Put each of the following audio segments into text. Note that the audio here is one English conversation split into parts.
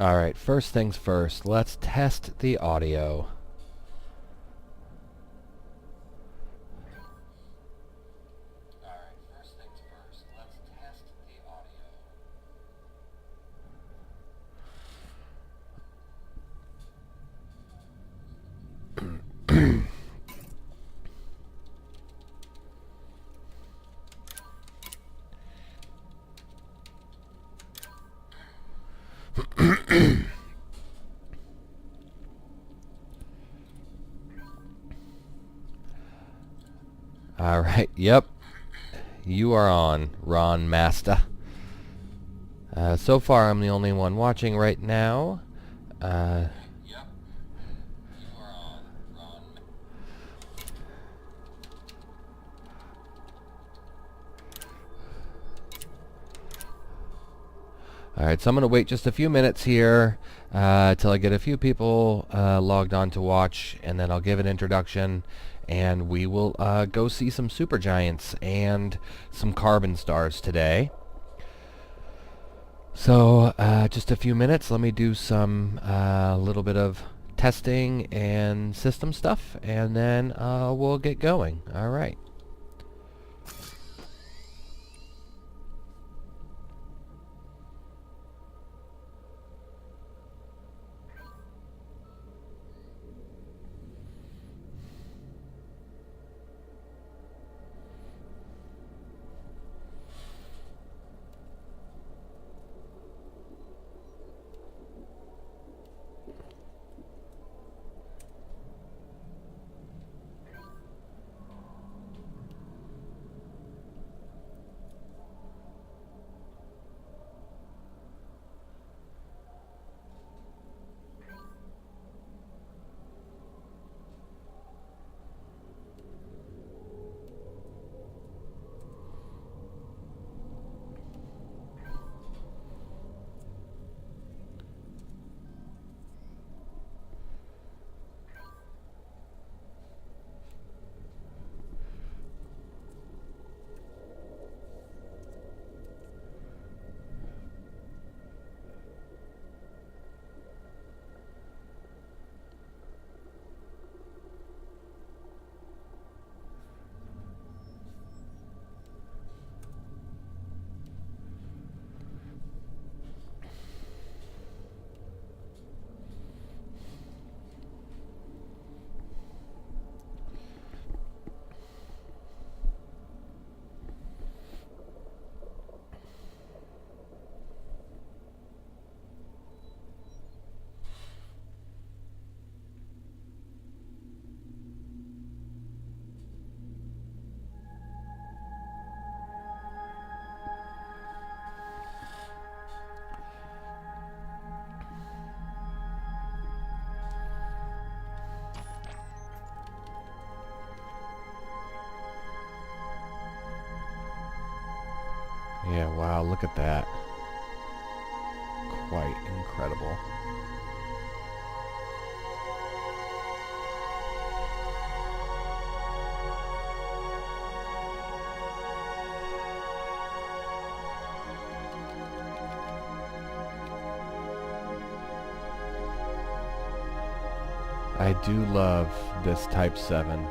Alright, first things first, let's test the audio. Alright, yep. You are on, Ron Master. So far, I'm the only one watching right now. Yep. You are on, Ron. Alright, so I'm going to wait just a few minutes here till I get a few people logged on to watch, and then I'll give an introduction, and we will go see some Supergiants and some Carbon Stars today. So, just a few minutes. Let me do some little bit of testing and system stuff, and then we'll get going. Alright. Yeah, wow, look at that. Quite incredible. I do love this Type 7.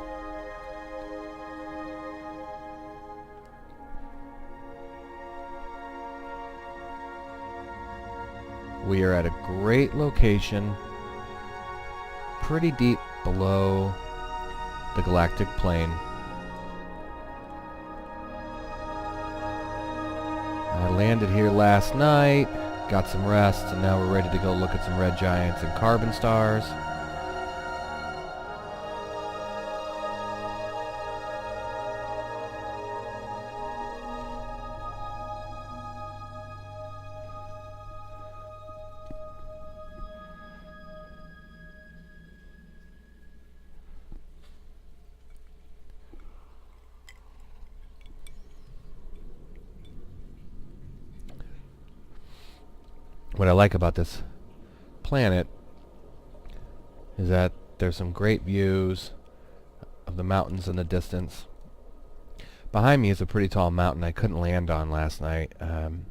We are at a great location, pretty deep below the galactic plane. I landed here last night, got some rest, and now we're ready to go look at some red giants and carbon stars. What I like about this planet is that there's some great views of the mountains in the distance. Behind me is a pretty tall mountain I couldn't land on last night, and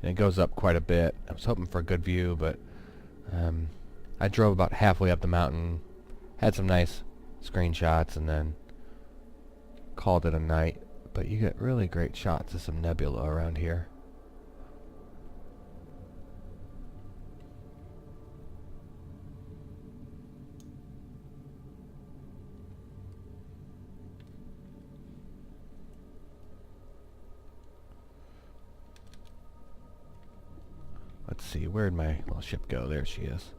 it goes up quite a bit. I was hoping for a good view, but I drove about halfway up the mountain, had some nice screenshots, and then called it a night. But you get really great shots of some nebula around here. Let's see, where'd my little ship go? There she is.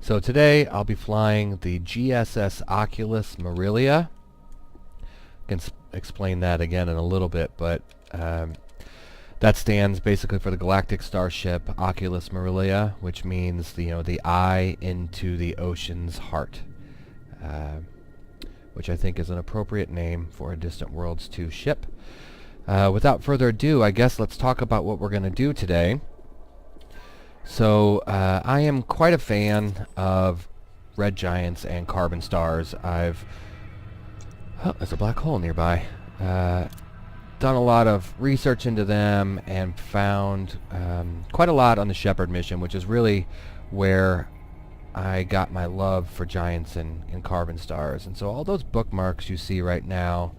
So today I'll be flying the GSS Oculus Marilia. I can explain that again in a little bit, but that stands basically for the galactic starship Oculus Marilia, which means the eye into the ocean's heart, which I think is an appropriate name for a Distant Worlds 2 ship. Without further ado, I guess let's talk about what we're going to do today. So I am quite a fan of red giants and carbon stars. There's a black hole nearby. Done a lot of research into them and found quite a lot on the Shepherd mission, which is really where I got my love for giants and carbon stars. And so all those bookmarks you see right now,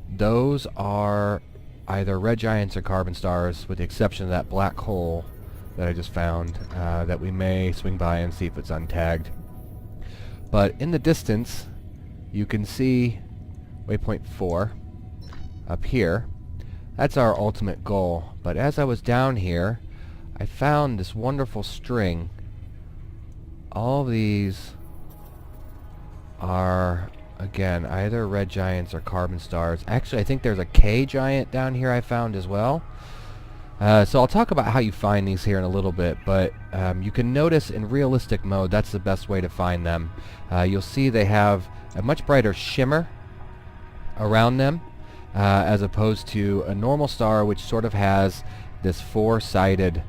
those are either red giants or carbon stars, with the exception of that black hole that I just found, that we may swing by and see if it's untagged. But in the distance, you can see waypoint 4 up here. That's our ultimate goal. But as I was down here, I found this wonderful string. All these are, again, either red giants or carbon stars. Actually, I think there's a K giant down here I found as well. So I'll talk about how you find these here in a little bit, but you can notice in realistic mode that's the best way to find them. You'll see they have a much brighter shimmer around them as opposed to a normal star, which sort of has this four-sided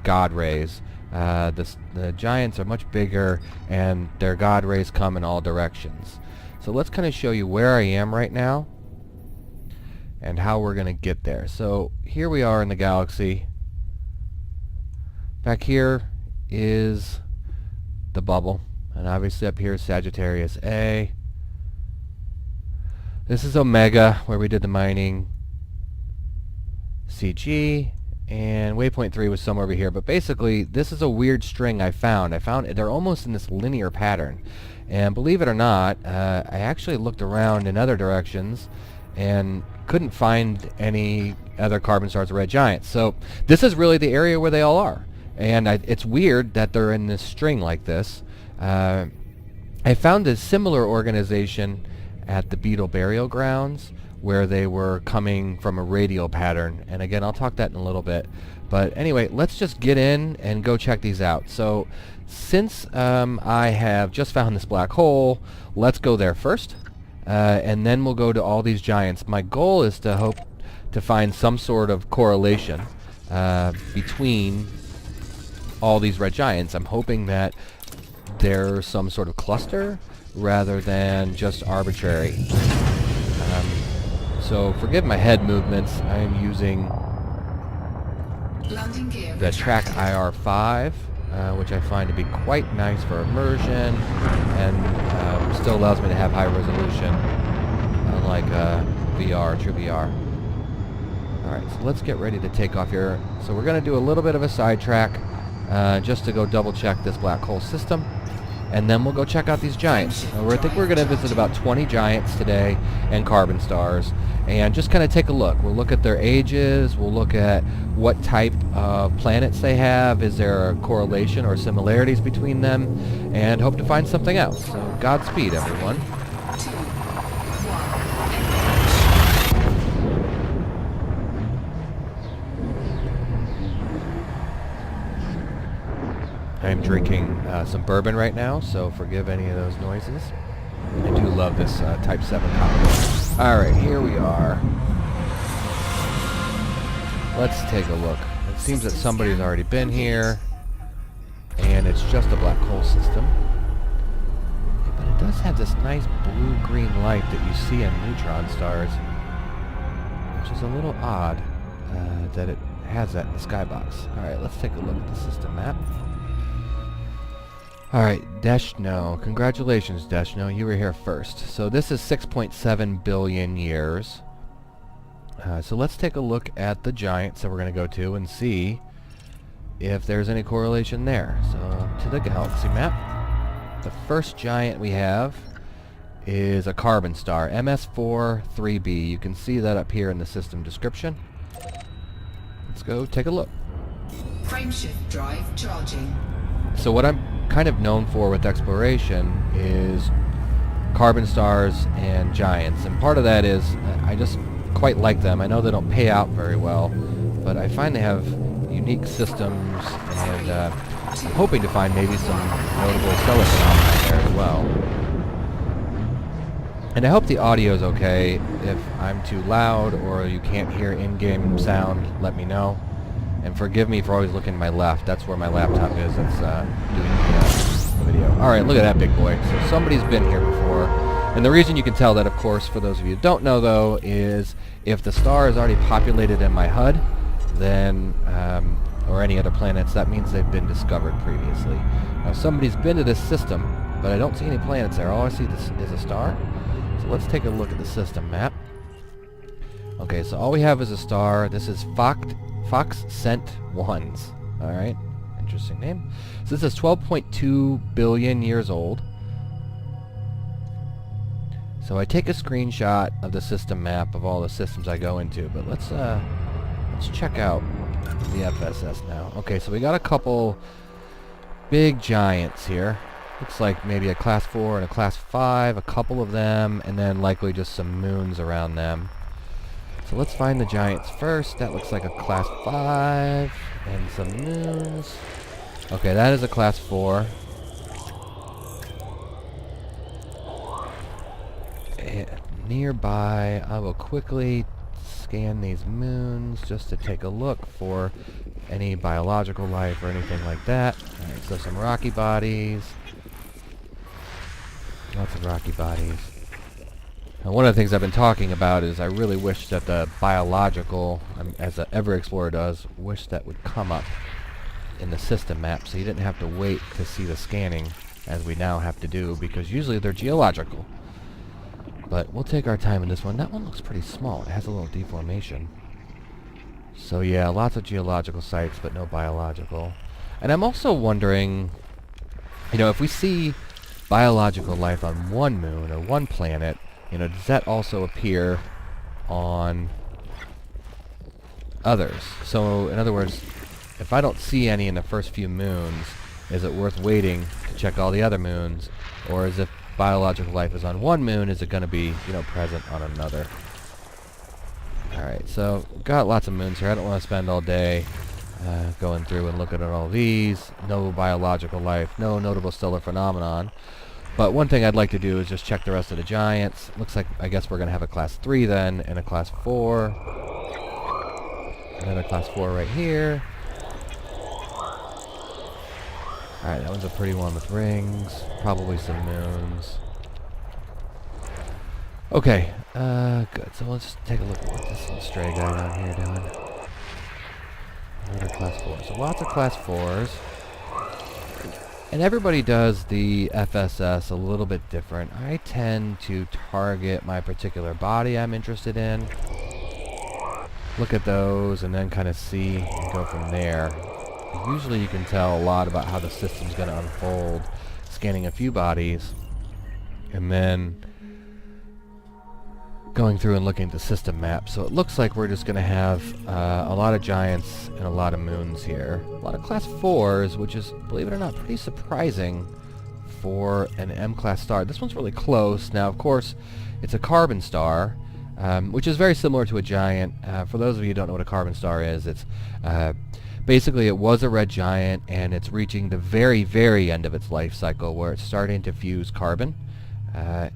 God rays. The giants are much bigger, and their God rays come in all directions. So let's kind of show you where I am right now and how we're going to get there. So here we are in the galaxy. Back here is the bubble, and obviously up here is Sagittarius A. This is Omega, where we did the mining. CG, and waypoint 3 was somewhere over here. But basically, this is a weird string I found. They're almost in this linear pattern. And believe it or not, I actually looked around in other directions and couldn't find any other carbon stars or red giants. So this is really the area where they all are. And it's weird that they're in this string like this. I found a similar organization at the Beetle Burial Grounds, where they were coming from a radial pattern. And again, I'll talk that in a little bit. But anyway, let's just get in and go check these out. So since I have just found this black hole, let's go there first. And then we'll go to all these giants. My goal is to hope to find some sort of correlation between all these red giants. I'm hoping that there's some sort of cluster rather than just arbitrary. So forgive my head movements. I am using the Track IR5, which I find to be quite nice for immersion, and still allows me to have high resolution, unlike true VR. Alright, so let's get ready to take off here. So we're going to do a little bit of a sidetrack, just to go double check this black hole system, and then we'll go check out these giants. I think we're going to visit about 20 giants today and carbon stars, and just kind of take a look. We'll look at their ages, we'll look at what type of planets they have, is there a correlation or similarities between them, and hope to find something else. So Godspeed, everyone. I'm drinking some bourbon right now, so forgive any of those noises. I do love this Type 7 cocktail. Alright, here we are. Let's take a look. It seems that somebody's already been here, and it's just a black hole system. But it does have this nice blue-green light that you see in neutron stars, which is a little odd that it has that in the skybox. Alright, let's take a look at the system map. Alright, Deshno. Congratulations, Deshno. You were here first. So this is 6.7 billion years. So let's take a look at the giants that we're going to go to and see if there's any correlation there. So to the galaxy map. The first giant we have is a carbon star, MS4 3b. You can see that up here in the system description. Let's go take a look. Frameshift drive charging. So what I'm kind of known for with exploration is carbon stars and giants, and part of that is I just quite like them. I know they don't pay out very well, but I find they have unique systems, and I'm hoping to find maybe some notable stellar phenomena there as well. And I hope the audio is okay. If I'm too loud or you can't hear in-game sound, let me know. And forgive me for always looking to my left. That's where my laptop is that's doing the video. Alright, look at that big boy. So somebody's been here before. And the reason you can tell that, of course, for those of you who don't know, though, is if the star is already populated in my HUD, then, or any other planets, that means they've been discovered previously. Now, somebody's been to this system, but I don't see any planets there. All I see is a star. So let's take a look at the system map. Okay, so all we have is a star. This is Fox Cent 1s. Alright, interesting name. So this is 12.2 billion years old. So I take a screenshot of the system map of all the systems I go into, but let's check out the FSS now. Okay, so we got a couple big giants here. Looks like maybe a class 4 and a class 5, a couple of them, and then likely just some moons around them. So let's find the giants first. That looks like a class 5 and some moons. Okay, that is a class 4. And nearby, I will quickly scan these moons just to take a look for any biological life or anything like that. Alright, so some rocky bodies. Lots of rocky bodies. Now, one of the things I've been talking about is I really wish that the biological, as every explorer does, wish that would come up in the system map so you didn't have to wait to see the scanning as we now have to do, because usually they're geological. But we'll take our time in this one. That one looks pretty small. It has a little deformation. So yeah, lots of geological sites, but no biological. And I'm also wondering, you know, if we see biological life on one moon or one planet, you know, does that also appear on others? So, in other words, if I don't see any in the first few moons, is it worth waiting to check all the other moons? Or is if biological life is on one moon, is it going to be, you know, present on another? Alright, so got lots of moons here. I don't want to spend all day going through and looking at all these. No biological life, no notable stellar phenomenon. But one thing I'd like to do is just check the rest of the giants. Looks like, I guess we're going to have a class 3 then, and a class 4. Another class 4 right here. Alright, that one's a pretty one with rings. Probably some moons. Okay, good. So let's take a look at what this little stray guy down here doing. Another class 4. So lots of class 4s. And everybody does the FSS a little bit different. I tend to target my particular body I'm interested in, look at those, and then kind of see and go from there. Usually you can tell a lot about how the system's going to unfold, scanning a few bodies, and then going through and looking at the system map. So it looks like we're just going to have a lot of giants and a lot of moons here. A lot of class 4s, which is, believe it or not, pretty surprising for an M-class star. This one's really close. Now, of course, it's a carbon star, which is very similar to a giant. For those of you who don't know what a carbon star is, it's basically it was a red giant, and it's reaching the very, very end of its life cycle where it's starting to fuse carbon.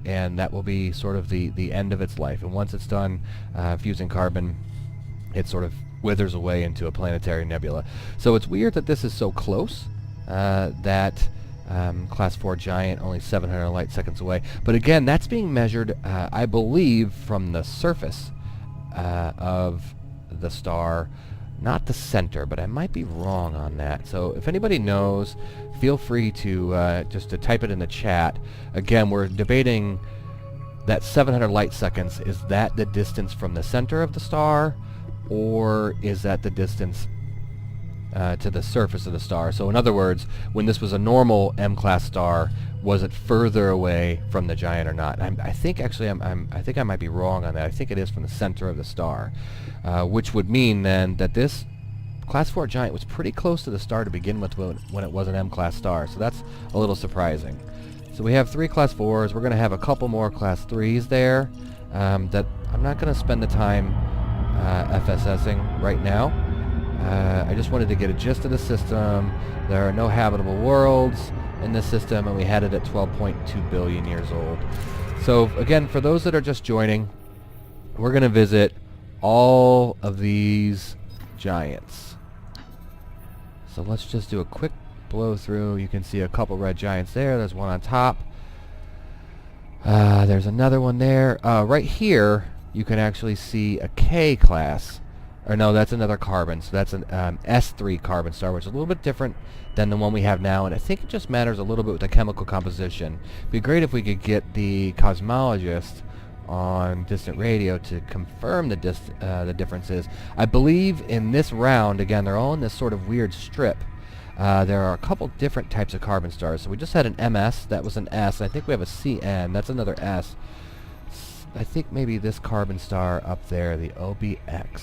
And that will be sort of the end of its life. And once it's done fusing carbon, it sort of withers away into a planetary nebula. So it's weird that this is so close, that class 4 giant only 700 light seconds away. But again, that's being measured, I believe, from the surface of the star, not the center, but I might be wrong on that. So if anybody knows, feel free to just to type it in the chat. Again, we're debating that 700 light seconds. Is that the distance from the center of the star, or is that the distance to the surface of the star? So in other words, when this was a normal M-class star, was it further away from the giant or not? I think actually I think I might be wrong on that. I think it is from the center of the star, which would mean then that this Class 4 giant was pretty close to the star to begin with when it was an M-class star. So that's a little surprising. So we have 3 Class 4s. We're going to have a couple more Class 3s there that I'm not going to spend the time FSSing right now. I just wanted to get a gist of the system. There are no habitable worlds in this system, and we had it at 12.2 billion years old. So again, for those that are just joining, we're going to visit all of these giants. So let's just do a quick blow through. You can see a couple red giants there. There's one on top. There's another one there. Right here, you can actually see a K class. Or no, that's another carbon. So that's an S3 carbon star, which is a little bit different than the one we have now. And I think it just matters a little bit with the chemical composition. It'd be great if we could get the cosmologist on distant radio to confirm the differences. I believe in this round, again, they're all in this sort of weird strip. There are a couple different types of carbon stars. So we just had an MS, that was an S. I think we have a CN, that's another S. I think maybe this carbon star up there, the OBX.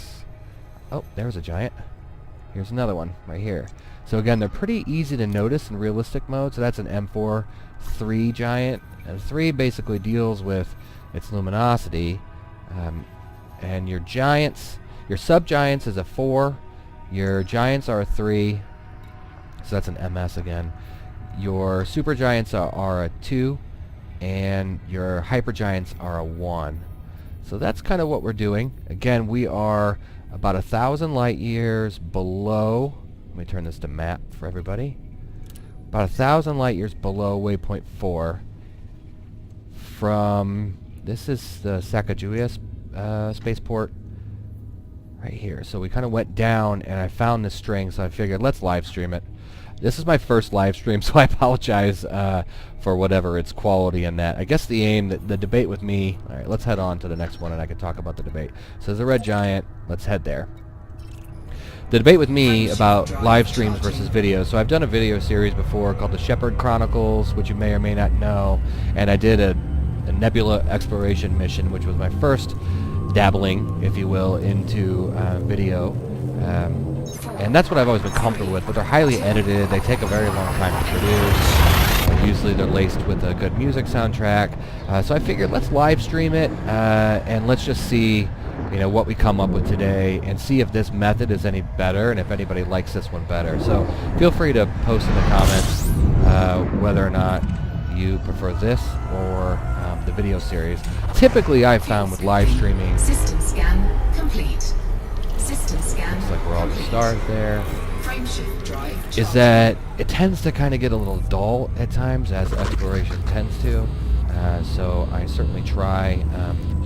Oh, there's a giant. Here's another one right here. So again, they're pretty easy to notice in realistic mode. So that's an M4 3 giant. And 3 basically deals with its luminosity. And your giants, your subgiants is a 4. Your giants are a 3. So that's an MS again. Your supergiants are a 2. And your hypergiants are a 1. So that's kind of what we're doing. Again, we are about 1,000 light years below. Let me turn this to map for everybody. About 1,000 light years below waypoint 4 from, this is the Sacagawea spaceport right here. So we kind of went down and I found this string, so I figured let's live stream it. This is my first live stream, so I apologize for whatever its quality in that. I guess the aim, the debate with me, alright, let's head on to the next one and I can talk about the debate. So there's a red giant, let's head there. The debate with me about live streams versus videos. So I've done a video series before called the Shepherd Chronicles, which you may or may not know, and I did a nebula exploration mission, which was my first dabbling, if you will, into video. And that's what I've always been comfortable with, but they're highly edited, they take a very long time to produce. Usually they're laced with a good music soundtrack. So I figured let's live stream it, and let's just see what we come up with today, and see if this method is any better, and if anybody likes this one better. So feel free to post in the comments whether or not you prefer this or the video series. Typically I've found with live streaming, System scan complete. System scan. looks like we're all just stars there, Frameshift drive is that it tends to kind of get a little dull at times, as exploration tends to. So I certainly try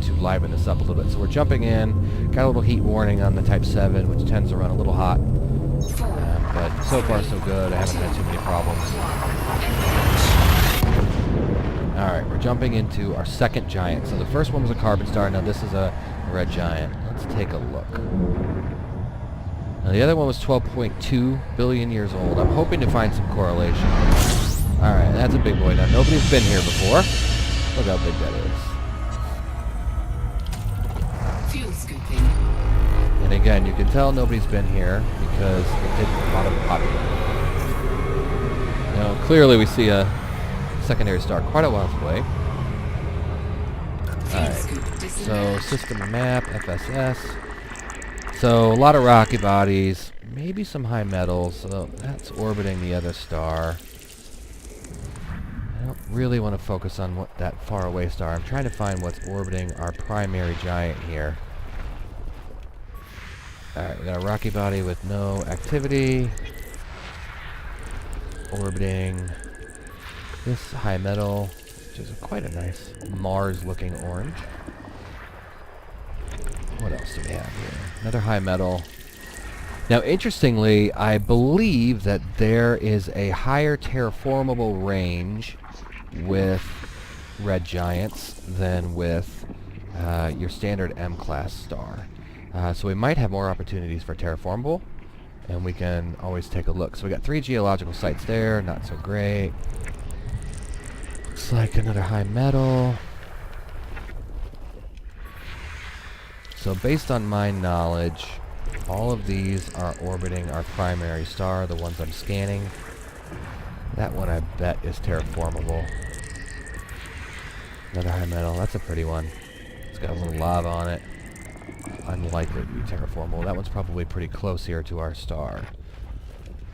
to liven this up a little bit. So we're jumping in, got a little heat warning on the Type 7, which tends to run a little hot. But so far so good, I haven't had too many problems. Alright, we're jumping into our second giant. So the first one was a carbon star, now this is a red giant. Let's take a look. Now the other one was 12.2 billion years old. I'm hoping to find some correlation. Alright, that's a big boy. Now nobody's been here before. Look how big that is. fuel scooping. And again, you can tell nobody's been here because it didn't populate. Now clearly we see a secondary star quite a while away. Alright, so system map, FSS. So a lot of rocky bodies, maybe some high metals, so that's orbiting the other star. I don't really want to focus on that far away star. I'm trying to find what's orbiting our primary giant here. Alright, we got a rocky body with no activity. Orbiting this high metal, which is quite a nice Mars-looking orange. What else do we have here? Another high metal. Now, interestingly, I believe that there is a higher terraformable range with red giants than with your standard M-class star. So we might have more opportunities for terraformable, and we can always take a look. So we got 3 geological sites there, not so great. Looks like another high metal. So based on my knowledge, all of these are orbiting our primary star, the ones I'm scanning. That one I bet is terraformable. Another high metal, that's a pretty one. It's got a little lava on it. Unlikely to be terraformable. That one's probably pretty close here to our star.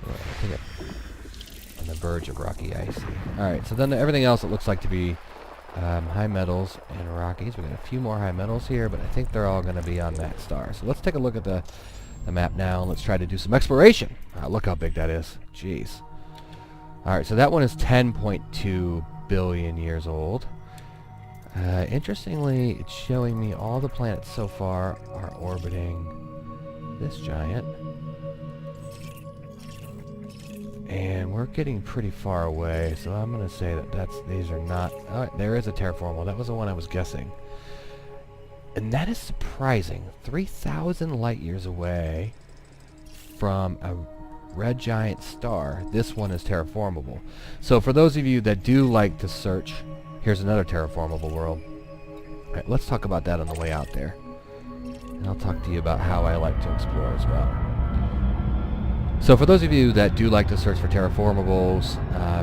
I think it's on the verge of rocky icy. Alright, so then everything else it looks like to be high metals and rockies. We've got a few more high metals here, but I think they're all going to be on that star. So let's take a look at the map now, and let's try to do some exploration. Look how big that is. Jeez. Alright, so that one is 10.2 billion years old. Interestingly, it's showing me all the planets so far are orbiting this giant. And we're getting pretty far away, so I'm going to say that these are not... Oh, there is a terraformable. That was the one I was guessing. And that is surprising. 3,000 light years away from a red giant star, this one is terraformable. So for those of you that do like to search, here's another terraformable world. Alright, let's talk about that on the way out there. And I'll talk to you about how I like to explore as well. So for those of you that do like to search for terraformables,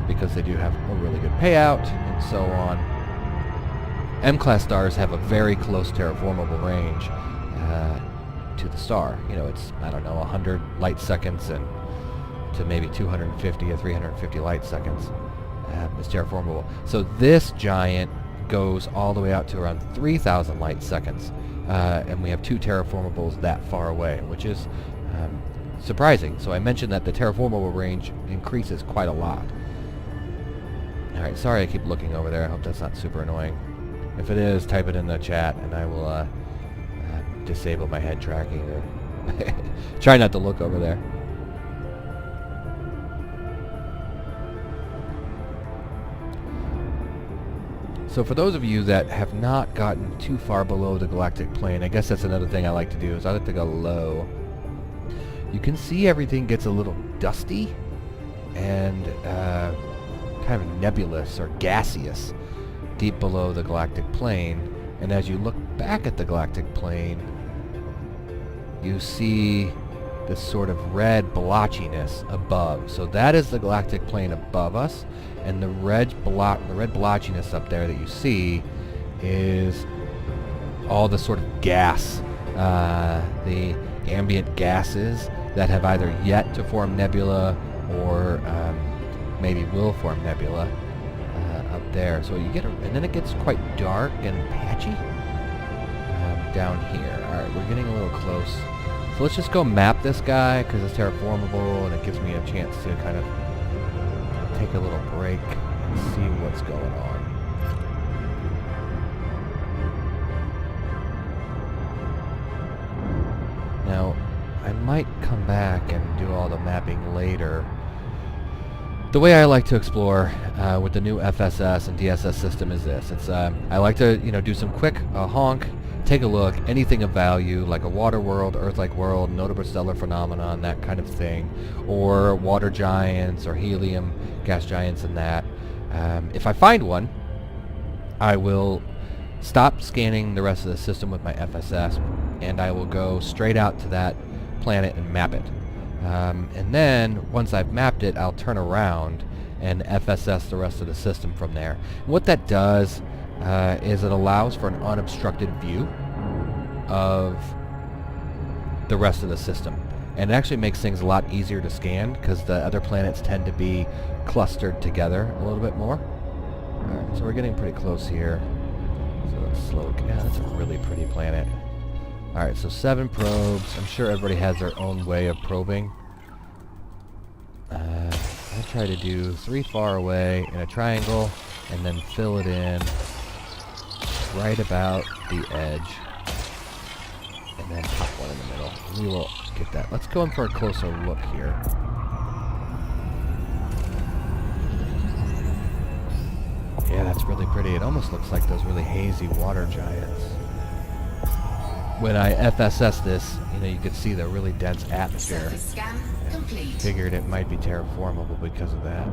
because they do have a really good payout and so on, M-class stars have a very close terraformable range to the star. You know, it's, I don't know, 100 light seconds and to maybe 250 or 350 light seconds is terraformable. So this giant goes all the way out to around 3,000 light seconds, and we have 2 terraformables that far away, which is surprising. So I mentioned that the terraformable range increases quite a lot. Alright, sorry I keep looking over there. I hope that's not super annoying. If it is, type it in the chat and I will disable my head tracking or try not to look over there. So for those of you that have not gotten too far below the galactic plane, I guess that's another thing I like to do, is I like to go low. You can see everything gets a little dusty and kind of nebulous or gaseous deep below the galactic plane. And as you look back at the galactic plane, you see this sort of red blotchiness above. So that is the galactic plane above us, and the red blotchiness up there that you see is all the sort of gas, the ambient gases that have either yet to form nebula or maybe will form nebula up there. So you get, and then it gets quite dark and patchy down here. All right, we're getting a little close. So let's just go map this guy because it's terraformable and it gives me a chance to kind of take a little break and see what's going on. Now, I might come back and do all the mapping later. The way I like to explore with the new FSS and DSS system is this. It's I like to do some quick honk, take a look, anything of value like a water world, Earth-like world, notable stellar phenomenon, that kind of thing, or water giants or helium gas giants and that. If I find one, I will stop scanning the rest of the system with my FSS and I will go straight out to that planet and map it. And then once I've mapped it, I'll turn around and FSS the rest of the system from there. And what that does is it allows for an unobstructed view of the rest of the system. And it actually makes things a lot easier to scan because the other planets tend to be clustered together a little bit more. Alright, so we're getting pretty close here. So let's slow. Yeah, that's a really pretty planet. Alright, so 7 probes. I'm sure everybody has their own way of probing. I try to do 3 far away in a triangle and then fill it in right about the edge. and then pop one in the middle. We will get that. Let's go in for a closer look here. Yeah, that's really pretty. It almost looks like those really hazy water giants. When I FSS this, you could see the really dense atmosphere. Surface scan complete. Figured it might be terraformable because of that.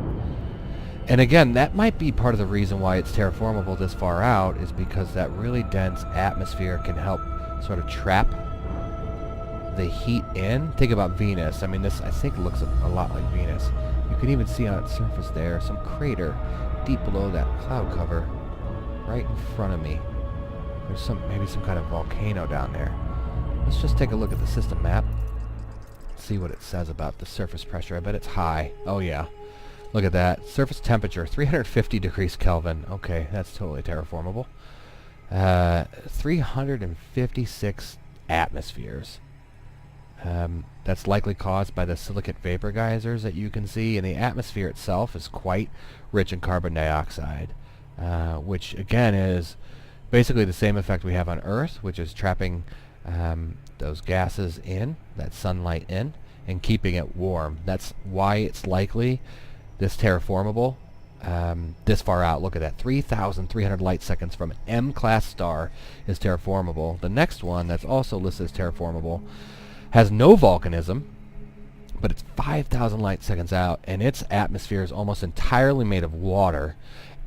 And again, that might be part of the reason why it's terraformable this far out, is because that really dense atmosphere can help sort of trap the heat in. Think about Venus. I mean, this I think looks a lot like Venus. You can even see on its surface there some crater deep below that cloud cover, right in front of me. There's maybe some kind of volcano down there. Let's just take a look at the system map. See what it says about the surface pressure. I bet it's high. Oh yeah. Look at that. Surface temperature, 350 degrees Kelvin. Okay, that's totally terraformable. 356 atmospheres. That's likely caused by the silicate vapor geysers that you can see, and the atmosphere itself is quite rich in carbon dioxide, which again is basically the same effect we have on Earth, which is trapping those gases in, that sunlight in, and keeping it warm. That's why it's likely this terraformable this far out. Look at that, 3,300 light seconds from an M-class star is terraformable. The next one that's also listed as terraformable has no volcanism, but it's 5,000 light seconds out, and its atmosphere is almost entirely made of water.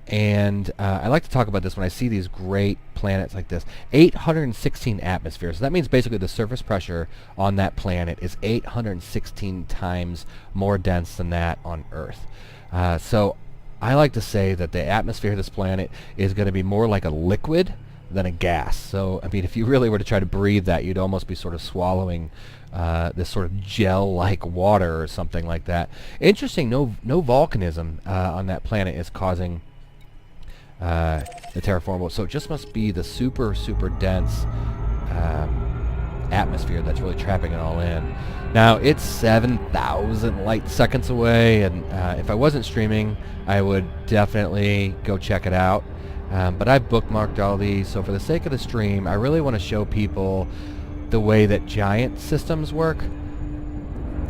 And I like to talk about this when I see these great planets like this. 816 atmospheres. So that means basically the surface pressure on that planet is 816 times more dense than that on Earth. So I like to say that the atmosphere of this planet is going to be more like a liquid than a gas. So, I mean, if you really were to try to breathe that, you'd almost be sort of swallowing this sort of gel-like water or something like that. Interesting, no volcanism on that planet is causing the terraformable. So it just must be the super dense atmosphere that's really trapping it all in. Now, it's 7,000 light seconds away, and if I wasn't streaming, I would definitely go check it out. But I've bookmarked all these, so for the sake of the stream, I really want to show people the way that giant systems work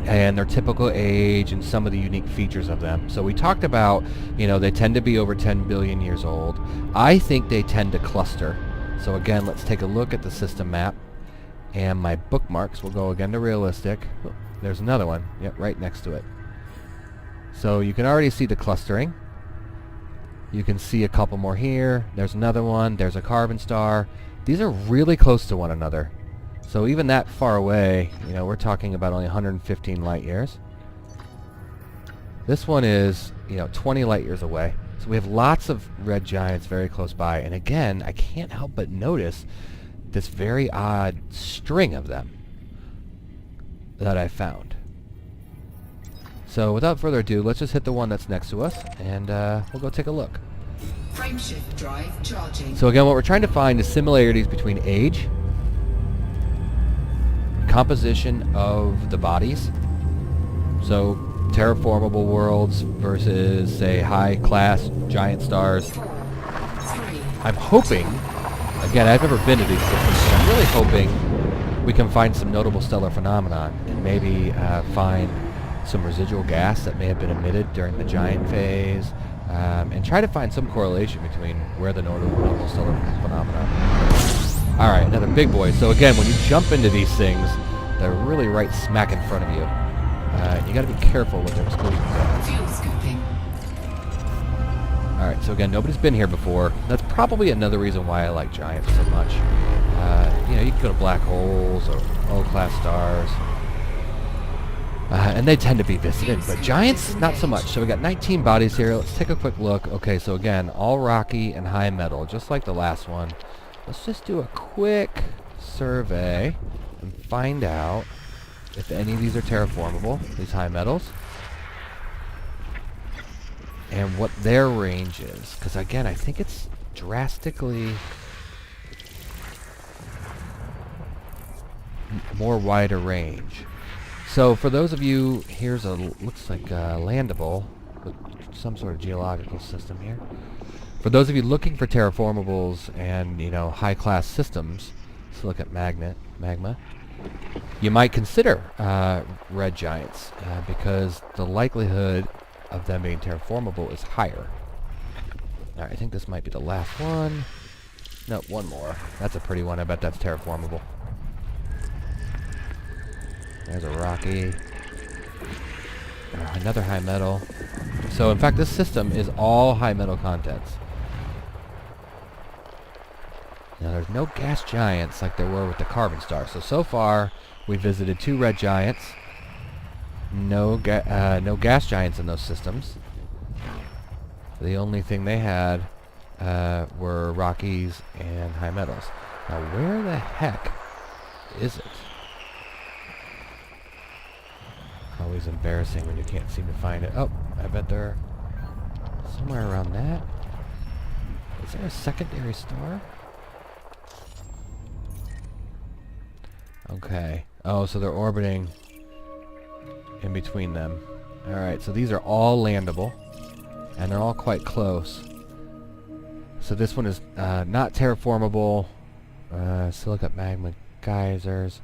and their typical age and some of the unique features of them. So we talked about, they tend to be over 10 billion years old. I think they tend to cluster. So again, let's take a look at the system map. And my bookmarks will go again to realistic. Oh, there's another one. Yep, right next to it. So you can already see the clustering. You can see a couple more here. There's another one. There's a carbon star. These are really close to one another. So even that far away, we're talking about only 115 light years. This one is, 20 light years away. So we have lots of red giants very close by. And again, I can't help but notice this very odd string of them that I found. So without further ado, let's just hit the one that's next to us, and we'll go take a look. Frameshift drive charging. So again, what we're trying to find is similarities between age, composition of the bodies, so terraformable worlds versus, say, high-class giant stars. 4, 3, I'm hoping, again, I've never been to these systems, but I'm really hoping we can find some notable stellar phenomenon and maybe find some residual gas that may have been emitted during the giant phase, and try to find some correlation between where the notable stellar phenomena. Alright, another big boy. So again, when you jump into these things, they're really right smack in front of you. You gotta be careful with their explosions. fuel scooping. Alright, so again, nobody's been here before. That's probably another reason why I like giants so much. You can go to black holes or O-class stars. And they tend to be visited, but giants, not so much. So we got 19 bodies here. Let's take a quick look. Okay, so again, all rocky and high metal, just like the last one. Let's just do a quick survey and find out if any of these are terraformable, these high metals, and what their range is. Because again, I think it's drastically more wider range. So for those of you, here's a, looks like a landable with some sort of geological system here. For those of you looking for terraformables and, high-class systems, silicate magma, you might consider red giants because the likelihood of them being terraformable is higher. Alright, I think this might be the last one. Nope, one more. That's a pretty one. I bet that's terraformable. There's a rocky. Another high metal. So in fact this system is all high metal contents. Now there's no gas giants like there were with the carbon stars. So far we visited 2 red giants. No gas giants in those systems. The only thing they had were rockies and high metals. Now where the heck is it? Always embarrassing when you can't seem to find it. Oh, I bet they're somewhere around that. Is there a secondary star? Okay. Oh, so they're orbiting in between them. Alright, so these are all landable. And they're all quite close. So this one is not terraformable. Silicate magma geysers.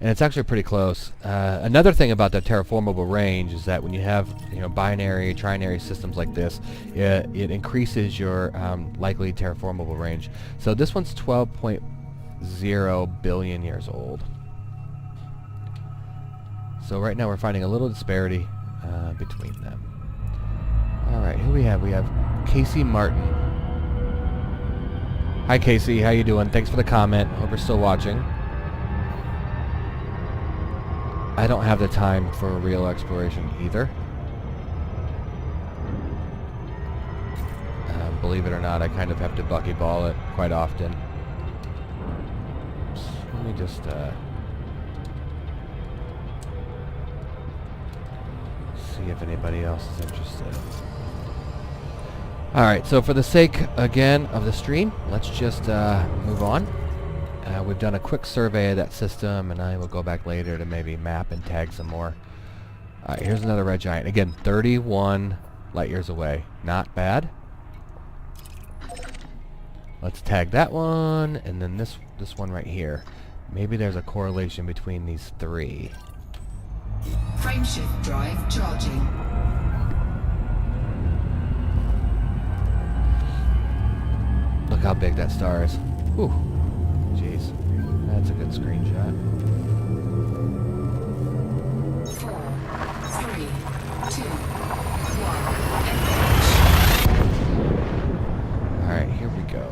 And it's actually pretty close. Another thing about the terraformable range is that when you have binary, trinary systems like this, it increases your likely terraformable range. So this one's 12.0 billion years old. So right now we're finding a little disparity between them. Alright, who we have? We have Casey Martin. Hi Casey, how you doing? Thanks for the comment. Hope you're still watching. I don't have the time for real exploration either. Believe it or not, I kind of have to buckyball it quite often. So let me just see if anybody else is interested. Alright, so for the sake, again, of the stream, let's just move on. We've done a quick survey of that system, and I will go back later to maybe map and tag some more. Alright, here's another red giant. Again, 31 light years away. Not bad. Let's tag that one, and then this one right here. Maybe there's a correlation between these 3. Frameshift drive charging. Look how big that star is. Whew. Jeez. That's a good screenshot. 4, 3, 2, 1. Alright, here we go.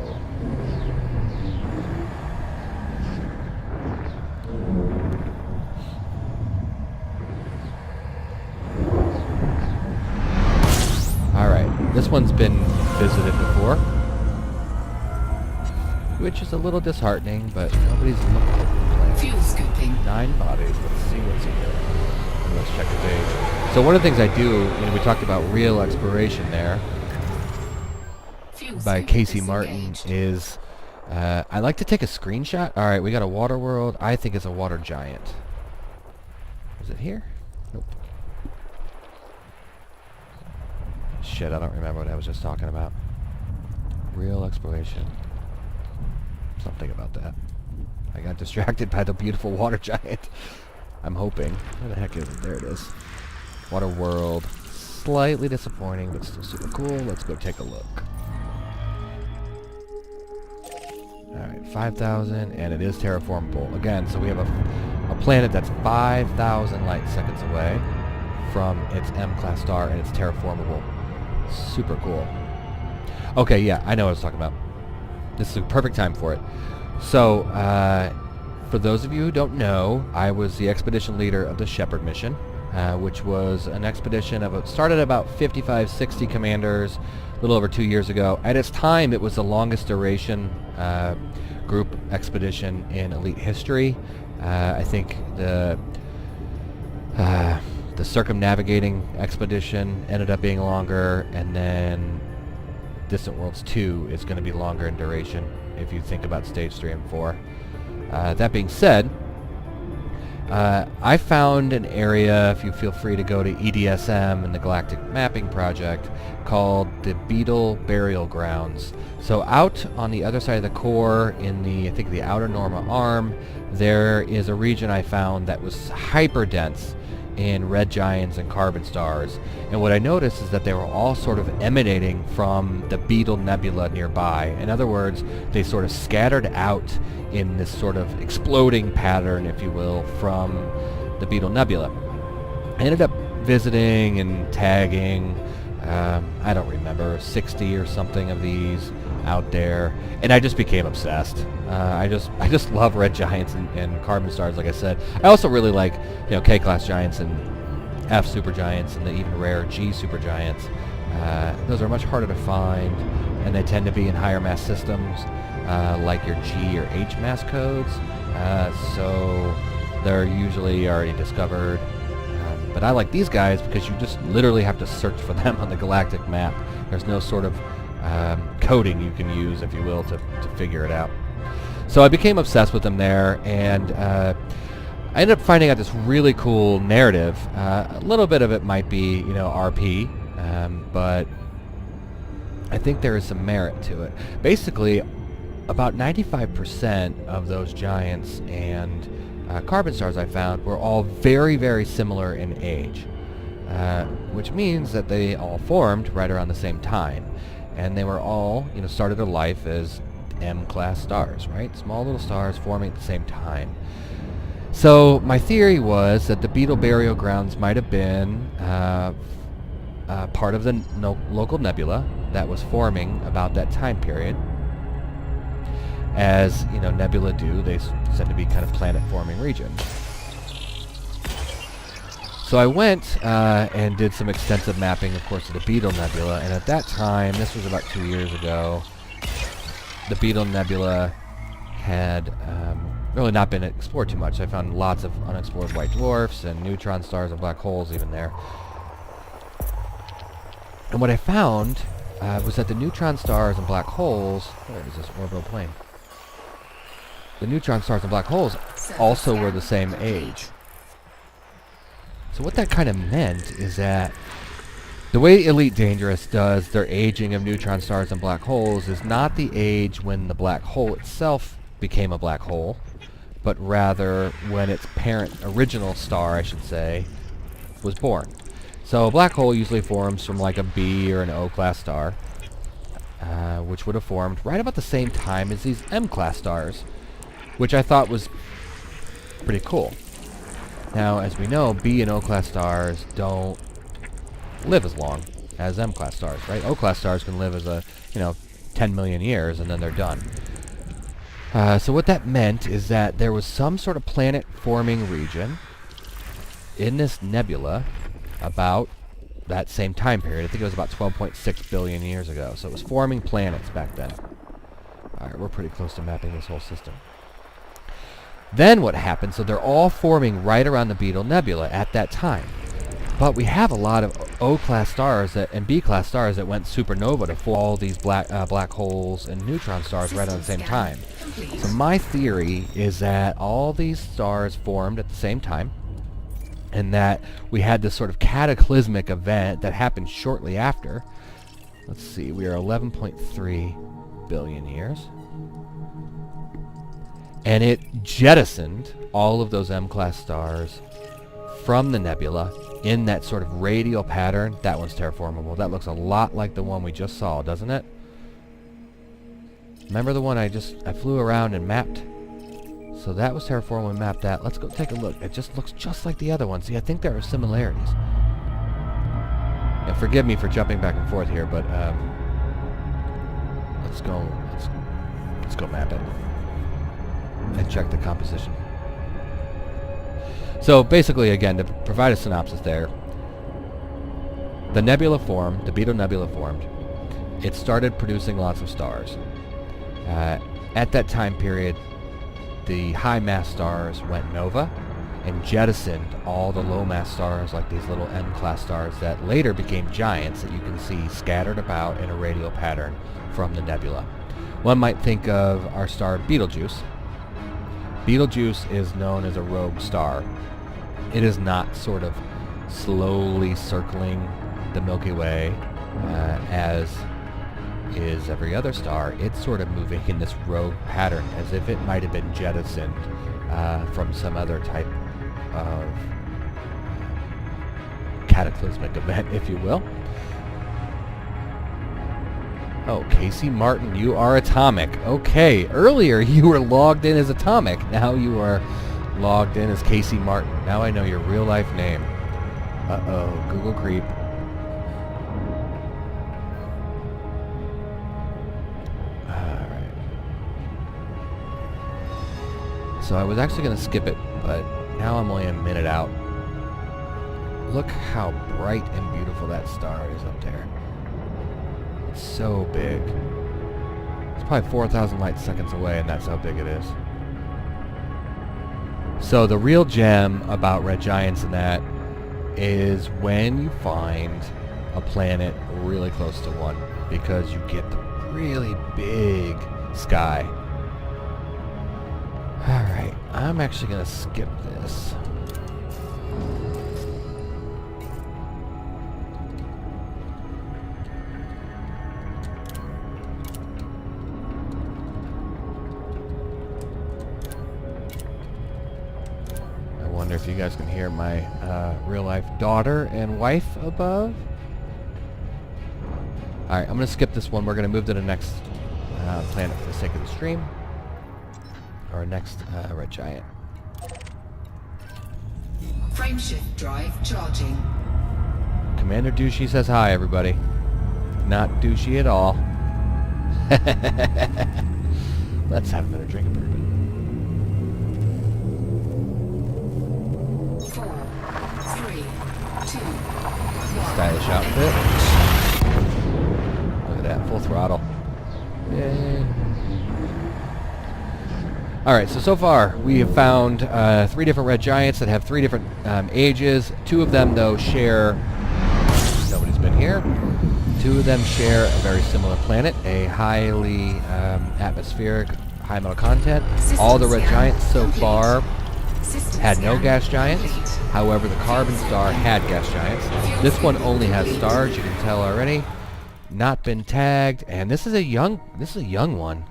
Alright, this one's been visited before, which is a little disheartening, but nobody's looked at the planet. Fuel scooping. 9 bodies. Let's see what's here. Let's check the page. So one of the things I do, we talked about real exploration there Fuel by scoop Casey disengaged. Martin is, I like to take a screenshot. Alright, we got a water world. I think it's a water giant. Is it here? Nope. Shit, I don't remember what I was just talking about. Real exploration. Something about that. I got distracted by the beautiful water giant. I'm hoping. Where the heck is it? There it is. Water world. Slightly disappointing, but still super cool. Let's go take a look. Alright, 5,000, and it is terraformable. Again, so we have a planet that's 5,000 light seconds away from its M-class star, and it's terraformable. Super cool. Okay, yeah, I know what I was talking about. This is a perfect time for it. So, for those of you who don't know, I was the expedition leader of the Shepherd mission, which was an expedition of started about 55, 60 commanders, a little over 2 years ago. At its time, it was the longest duration group expedition in Elite history. I think the circumnavigating expedition ended up being longer, and then Distant Worlds 2 is going to be longer in duration if you think about Stage 3 and 4. That being said, I found an area, if you feel free to go to EDSM and the Galactic Mapping Project, called the Beetle Burial Grounds. So out on the other side of the core, in the, I think the outer Norma arm, there is a region I found that was hyper dense in red giants and carbon stars. And what I noticed is that they were all sort of emanating from the Beetle Nebula nearby. In other words, they sort of scattered out in this sort of exploding pattern, if you will, from the Beetle Nebula. I ended up visiting and tagging, I don't remember, 60 or something of these out there, and I just became obsessed. I just love red giants and carbon stars, like I said. I also really like, K-class giants and F supergiants and the even rare G supergiants. Those are much harder to find, and they tend to be in higher mass systems, like your G or H mass codes. So they're usually already discovered. But I like these guys because you just literally have to search for them on the galactic map. There's no sort of coding you can use, if you will, to figure it out. So I became obsessed with them there, and I ended up finding out this really cool narrative. A little bit of it might be, RP, but I think there is some merit to it. Basically, about 95% of those giants and carbon stars I found were all very, very similar in age, which means that they all formed right around the same time. And they were all, started a life as M-class stars, right? Small little stars forming at the same time. So my theory was that the Beetle Burial Grounds might have been part of the local nebula that was forming about that time period. As, nebula do, they tend to be kind of planet-forming regions. So I went and did some extensive mapping, of course, of the Beetle Nebula, and at that time, this was about 2 years ago, the Beetle Nebula had really not been explored too much. I found lots of unexplored white dwarfs and neutron stars and black holes even there. And what I found was that the neutron stars and black holes... Where is this orbital plane? The neutron stars and black holes also were the same age. So what that kind of meant is that the way Elite Dangerous does their aging of neutron stars and black holes is not the age when the black hole itself became a black hole, but rather when its parent original star, I should say, was born. So a black hole usually forms from like a B or an O-class star, which would have formed right about the same time as these M-class stars, which I thought was pretty cool. Now, as we know, B and O-class stars don't live as long as M-class stars, right? O-class stars can live as 10 million years, and then they're done. So what that meant is that there was some sort of planet-forming region in this nebula about that same time period. I think it was about 12.6 billion years ago. So it was forming planets back then. All right, we're pretty close to mapping this whole system. Then what happened, so they're all forming right around the Beetle Nebula at that time. But we have a lot of O-class stars and B-class stars that went supernova to form all these black holes and neutron stars right at the same time. So my theory is that all these stars formed at the same time, and that we had this sort of cataclysmic event that happened shortly after. Let's see, we are 11.3 billion years. And it jettisoned all of those M-class stars from the nebula in that sort of radial pattern. That one's terraformable. That looks a lot like the one we just saw, doesn't it? Remember the one I flew around and mapped? So that was terraformable. We mapped that. Let's go take a look. It just looks just like the other one. See, I think there are similarities. And forgive me for jumping back and forth here, but let's go map it and check the composition. So basically, again, to provide a synopsis there, the nebula formed, the Beetle Nebula formed. It started producing lots of stars. At that time period, the high mass stars went nova and jettisoned all the low mass stars, like these little M-class stars that later became giants that you can see scattered about in a radial pattern from the nebula. One might think of our star Betelgeuse, Betelgeuse is known as a rogue star. It is not sort of slowly circling the Milky Way as is every other star. It's sort of moving in this rogue pattern as if it might have been jettisoned from some other type of cataclysmic event, if you will. Oh, Casey Martin, you are atomic. Okay, earlier you were logged in as atomic. Now you are logged in as Casey Martin. Now I know your real life name. Uh-oh, Google creep. Alright. So I was actually going to skip it, but now I'm only a minute out. Look how bright and beautiful that star is up there. It's so big. It's probably 4,000 light seconds away, and that's how big it is. So the real gem about red giants and that is when you find a planet really close to one, because you get the really big sky. Alright, I'm actually going to skip this. If you guys can hear my real-life daughter and wife above. Alright, I'm going to skip this one. We're going to move to the next planet for the sake of the stream. Or next red giant. Frameshift drive charging. Commander Douchey says hi, everybody. Not douchey at all. Let's have another drink of bourbon. 4, 3, 2, 1. Stylish outfit. Look at that, full throttle. Yay. Alright, so far we have found 3 different red giants that have 3 different ages. 2 of them, though, share... Nobody's been here. 2 of them share a very similar planet, a highly atmospheric, high metal content. All the red giants so far had no gas giants. However, the carbon star had gas giants. This one only has stars, you can tell already. Not been tagged, and this is a young one.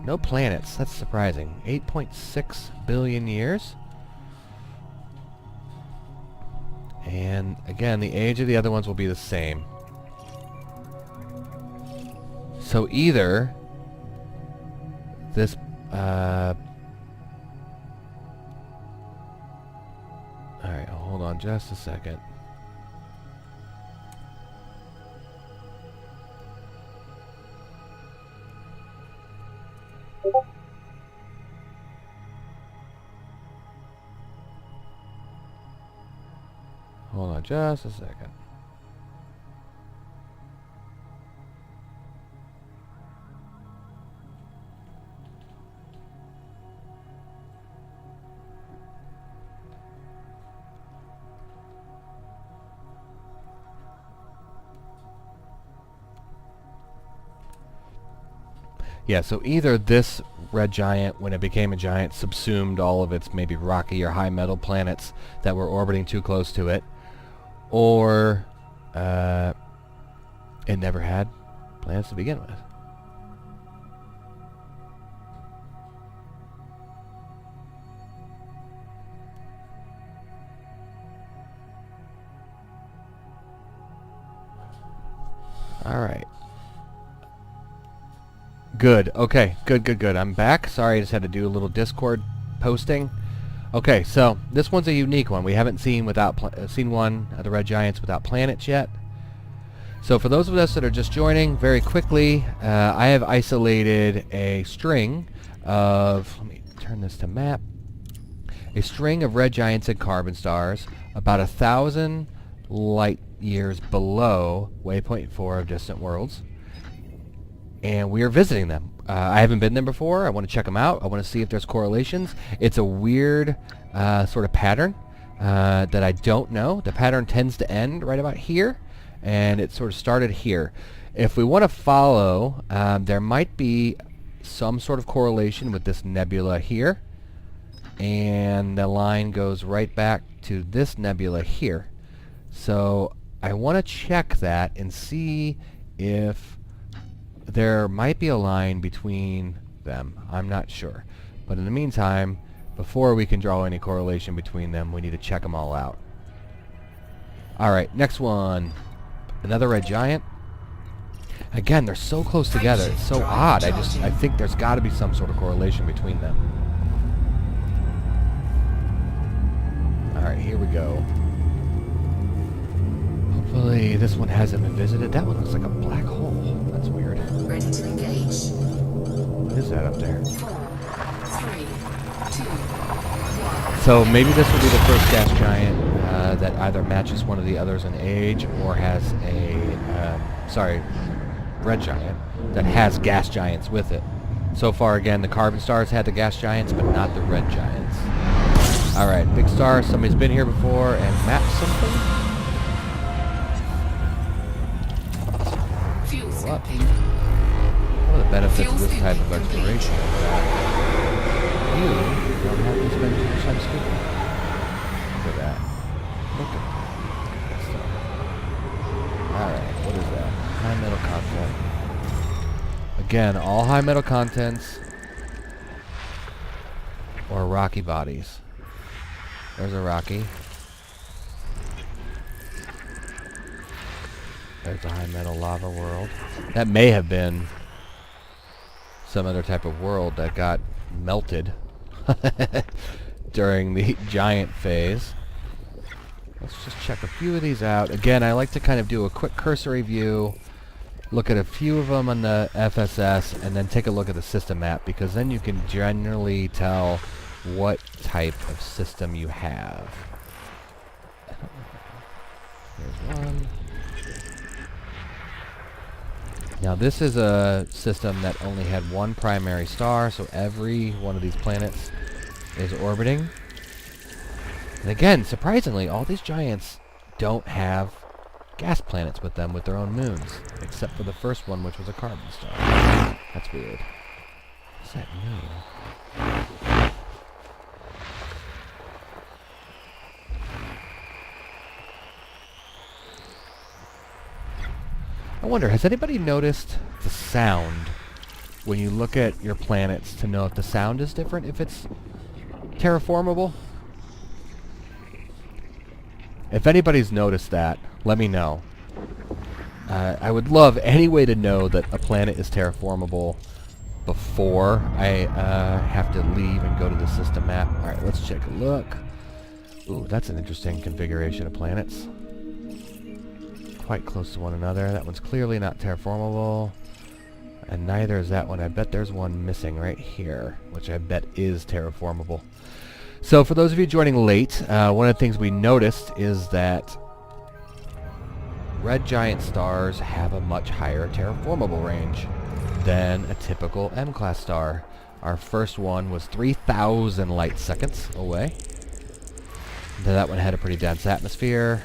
No planets. That's surprising. 8.6 billion years. And again, the age of the other ones will be the same. So either this alright, hold on just a second. Hold on just a second. Yeah, so either this red giant, when it became a giant, subsumed all of its maybe rocky or high metal planets that were orbiting too close to it, or it never had planets to begin with. All right. Good. Okay. Good. I'm back. Sorry, I just had to do a little Discord posting. Okay, so this one's a unique one. We haven't seen one of the red giants without planets yet. So for those of us that are just joining, very quickly, I have isolated a string of, let me turn this to map, a string of red giants and carbon stars about 1,000 light years below waypoint 4 of distant worlds. And we are visiting them. I haven't been there before. I want to check them out. I want to see if there's correlations. It's a weird sort of pattern that I don't know. The pattern tends to end right about here, and it sort of started here. If we want to follow, there might be some sort of correlation with this nebula here. and the line goes right back to this nebula here. So I want to check that and see if there might be a line between them. I'm not sure. But in the meantime, before we can draw any correlation between them, we need to check them all out. Alright, next one. Another red giant. Again, they're so close together. It's so odd. I think there's got to be some sort of correlation between them. Alright, here we go. Hopefully this one hasn't been visited. That one looks like a black hole. That's weird. Ready to engage. What is that up there? 4, 3, 2, 1. So maybe this will be the first gas giant that either matches one of the others in age or has a, red giant that has gas giants with it. So far, again, the carbon stars had the gas giants, but not the red giants. Alright, big star. Somebody's been here before and mapped something. What? One of the benefits of this type of exploration is that you don't have to spend too much time skipping. Look at that. Look at that stuff. Alright, what is that? High metal content. Again, all high metal contents or rocky bodies. There's a rocky. There's a high metal lava world. That may have been some other type of world that got melted during the giant phase. Let's just check a few of these out. Again, I like to kind of do a quick cursory view, look at a few of them on the FSS, and then take a look at the system map, because then you can generally tell what type of system you have. There's one. Now this is a system that only had one primary star, so every one of these planets is orbiting. And again, surprisingly, all these giants don't have gas planets with them with their own moons, except for the first one, which was a carbon star. That's weird. What's that mean? I wonder, has anybody noticed the sound when you look at your planets to know if the sound is different, if it's terraformable? If anybody's noticed that, let me know. I would love any way to know that a planet is terraformable before I have to leave and go to the system map. Alright, let's take a look. Ooh, that's an interesting configuration of planets. Quite close to one another. That one's clearly not terraformable, and neither is that one. I bet there's one missing right here, which I bet is terraformable. So for those of you joining late, one of the things we noticed is that red giant stars have a much higher terraformable range than a typical M-class star. Our first one was 3,000 light seconds away. Then that one had a pretty dense atmosphere.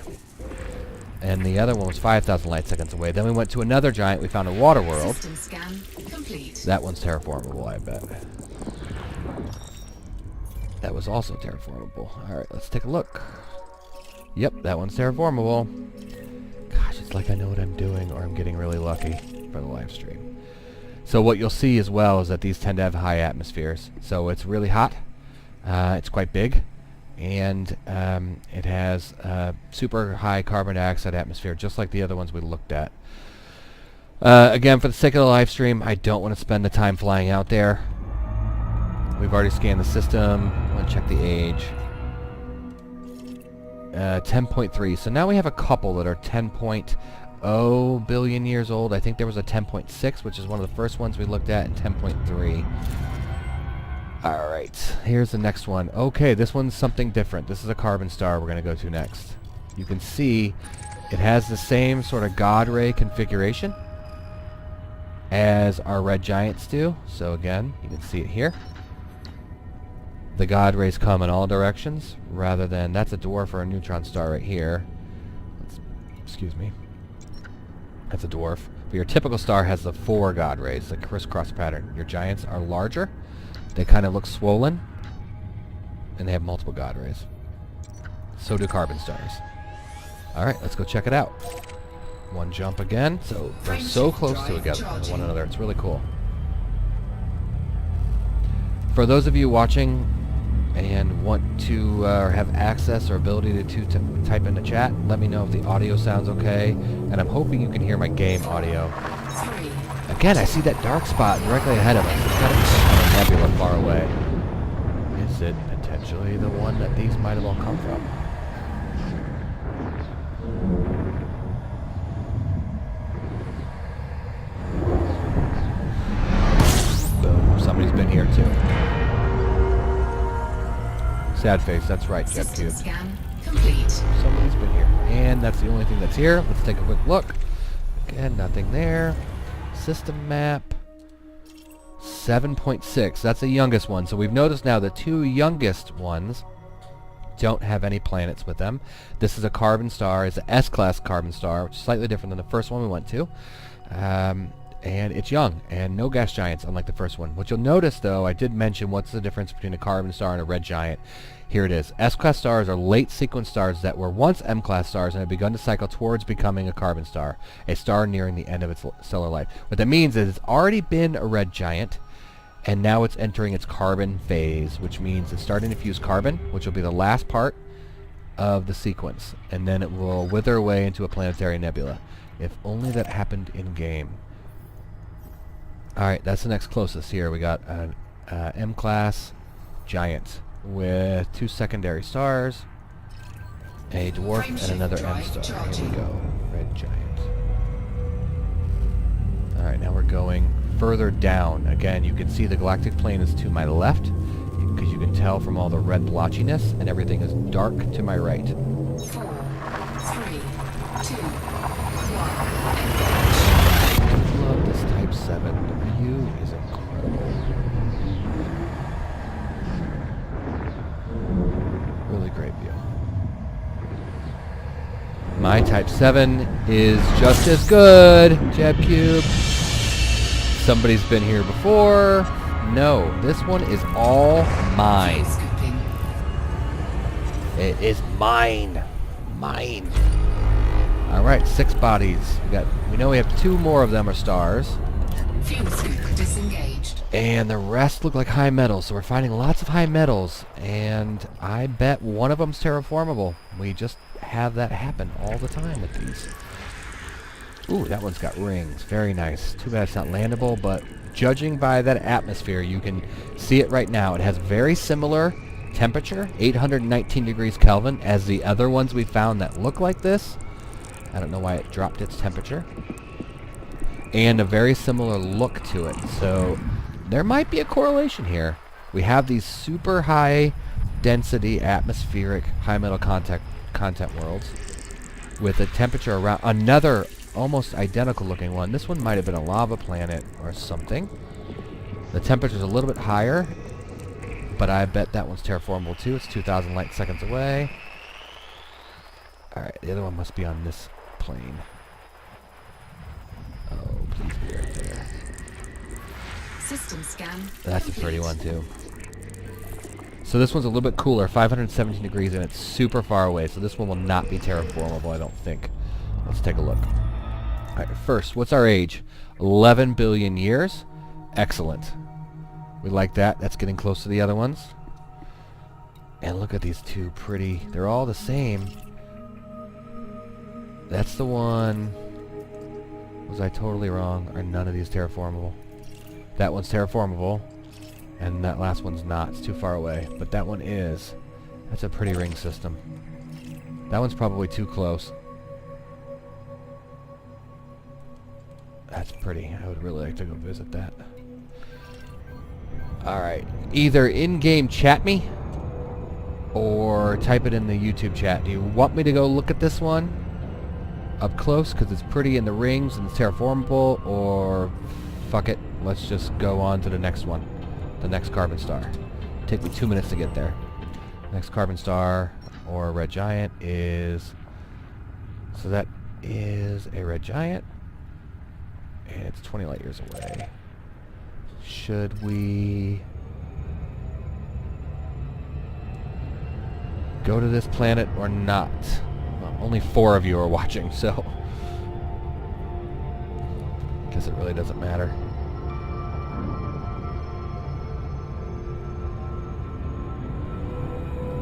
And the other one was 5,000 light seconds away. Then we went to another giant. We found a water world. System scan complete. That one's terraformable, I bet. That was also terraformable. Alright, let's take a look. Yep, that one's terraformable. Gosh, it's like I know what I'm doing, or I'm getting really lucky for the live stream. So what you'll see as well is that these tend to have high atmospheres. So it's really hot. It's quite big. And it has super high carbon dioxide atmosphere, just like the other ones we looked at. Again, for the sake of the live stream, I don't want to spend the time flying out there. We've already scanned the system. I want to check the age. 10.3. So now we have a couple that are 10.0 billion years old. I think there was a 10.6, which is one of the first ones we looked at, and 10.3. Alright, here's the next one. Okay, this one's something different. This is a carbon star we're going to go to next. You can see it has the same sort of God ray configuration as our red giants do. So again, you can see it here. The God rays come in all directions, rather than... That's a dwarf or a neutron star right here. Excuse me. That's a dwarf. But your typical star has the 4 God rays, the crisscross pattern. Your giants are larger. They kind of look swollen. And they have multiple God rays. So do carbon stars. Alright, let's go check it out. One jump again. So they're so close to one another. It's really cool. For those of you watching and want to have access or ability to type in the chat, let me know if the audio sounds okay. And I'm hoping you can hear my game audio. Again, I see that dark spot directly ahead of us. It's got to be some kind of nebula far away. Is it potentially the one that these might have all come from? Boom. Somebody's been here too. Sad face, that's right, Jet System Cubed. scan complete. Somebody's been here. And that's the only thing that's here. Let's take a quick look. Again, nothing there. System map. 7.6. That's the youngest one. So we've noticed now the two youngest ones don't have any planets with them. This is a carbon star. It's an S-class carbon star, which is slightly different than the first one we went to. And it's young, and no gas giants, unlike the first one. What you'll notice, though, I did mention what's the difference between a carbon star and a red giant. Here it is. S-class stars are late sequence stars that were once M-class stars and have begun to cycle towards becoming a carbon star, a star nearing the end of its stellar life. What that means is it's already been a red giant, and now it's entering its carbon phase, which means it's starting to fuse carbon, which will be the last part of the sequence, and then it will wither away into a planetary nebula. If only that happened in-game. Alright, that's the next closest here. We got an M-class giant with two secondary stars, a dwarf, and another M star. Here we go. Red giant. Alright, now we're going further down. Again, you can see the galactic plane is to my left, because you can tell from all the red blotchiness, and everything is dark to my right. 4, 3, 2, 1. Love this Type 7. The view is incredible. Really great view. My Type 7 is just as good, Jeb Cube. Somebody's been here before. No, this one is all mine. Scooping. It is mine. Mine. Alright, 6 bodies. We know we have 2 more of them are stars. Fuel scoop disengaged. And the rest look like high metals, so we're finding lots of high metals. And I bet one of them's terraformable. We just have that happen all the time with these. Ooh, that one's got rings. Very nice. Too bad it's not landable, but judging by that atmosphere, you can see it right now. It has very similar temperature, 819 degrees Kelvin, as the other ones we found that look like this. I don't know why it dropped its temperature. And a very similar look to it. So there might be a correlation here. We have these super high density atmospheric high metal content worlds with a temperature around another almost identical looking one. This one might have been a lava planet or something. The temperature's a little bit higher, but I bet that one's terraformable too. It's 2,000 light seconds away. Alright, the other one must be on this plane. Oh, please be right there. System scan. That's a pretty one too. So this one's a little bit cooler, 517 degrees, and it's super far away, so this one will not be terraformable, I don't think. Let's take a look. Alright, first, what's our age? 11 billion years. Excellent. We like that. That's getting close to the other ones. And look at these two pretty. They're all the same. That's the one. Was I totally wrong? Are none of these terraformable? That one's terraformable. And that last one's not. It's too far away. But that one is. That's a pretty ring system. That one's probably too close. That's pretty. I would really like to go visit that. Alright. Either in-game chat me or type it in the YouTube chat. Do you want me to go look at this one up close because it's pretty in the rings and it's terraformable, or fuck it, let's just go on to the next one, the next carbon star. Take me 2 minutes to get there. Next carbon star or red giant is, so that is a red giant, and it's 20 light years away. Should we go to this planet or not. Well, only 4 of you are watching, so guess it really doesn't matter.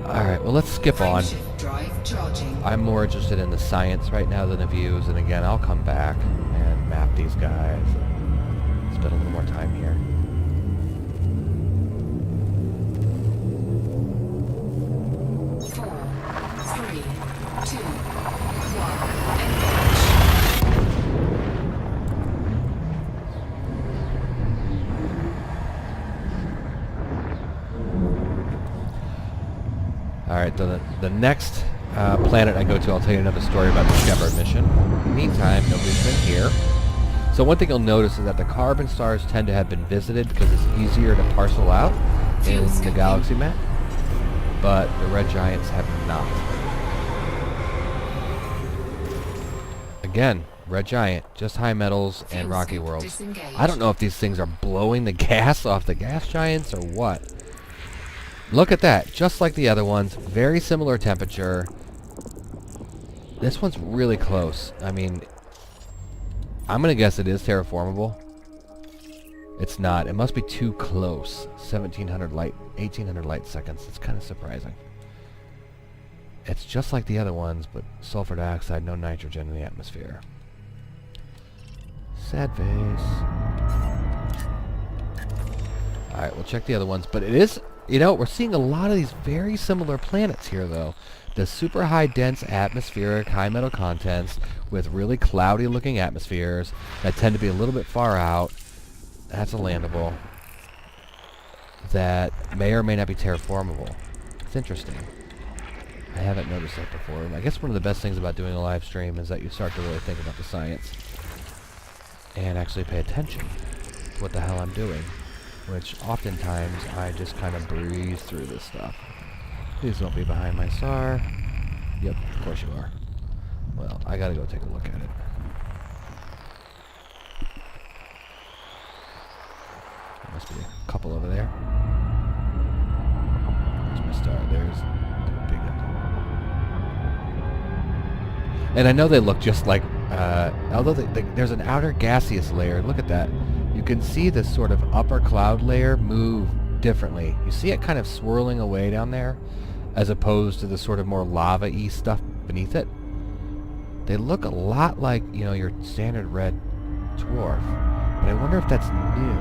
Alright, well let's skip on. Drive charging. I'm more interested in the science right now than the views, and again, I'll come back and map these guys. Spend a little more time here. Alright, the next planet I go to, I'll tell you another story about the Shepard mission. In the meantime, nobody's been here. So one thing you'll notice is that the carbon stars tend to have been visited because it's easier to parcel out in the galaxy map, but the red giants have not. Again, red giant, just high metals and rocky worlds. I don't know if these things are blowing the gas off the gas giants or what. Look at that, just like the other ones, very similar temperature. This one's really close. I mean, I'm gonna guess it is terraformable. It's not. It must be too close. 1800 light seconds. It's kind of surprising. It's just like the other ones, but sulfur dioxide, no nitrogen in the atmosphere. Sad face. Alright, we'll check the other ones, but it is... You know, we're seeing a lot of these very similar planets here, though. The super high dense atmospheric high metal contents with really cloudy looking atmospheres that tend to be a little bit far out. That's a landable. That may or may not be terraformable. It's interesting. I haven't noticed that before. I guess one of the best things about doing a live stream is that you start to really think about the science and actually pay attention to what the hell I'm doing. Which oftentimes I just kind of breeze through this stuff. Please don't be behind my star. Yep, of course you are. Well, I gotta go take a look at it. There must be a couple over there. There's my star. There's the big one. And I know they look just like, although there's an outer gaseous layer. Look at that. You can see this sort of upper cloud layer move differently. You see it kind of swirling away down there, as opposed to the sort of more lava-y stuff beneath it. They look a lot like, you know, your standard red dwarf. But I wonder if that's new.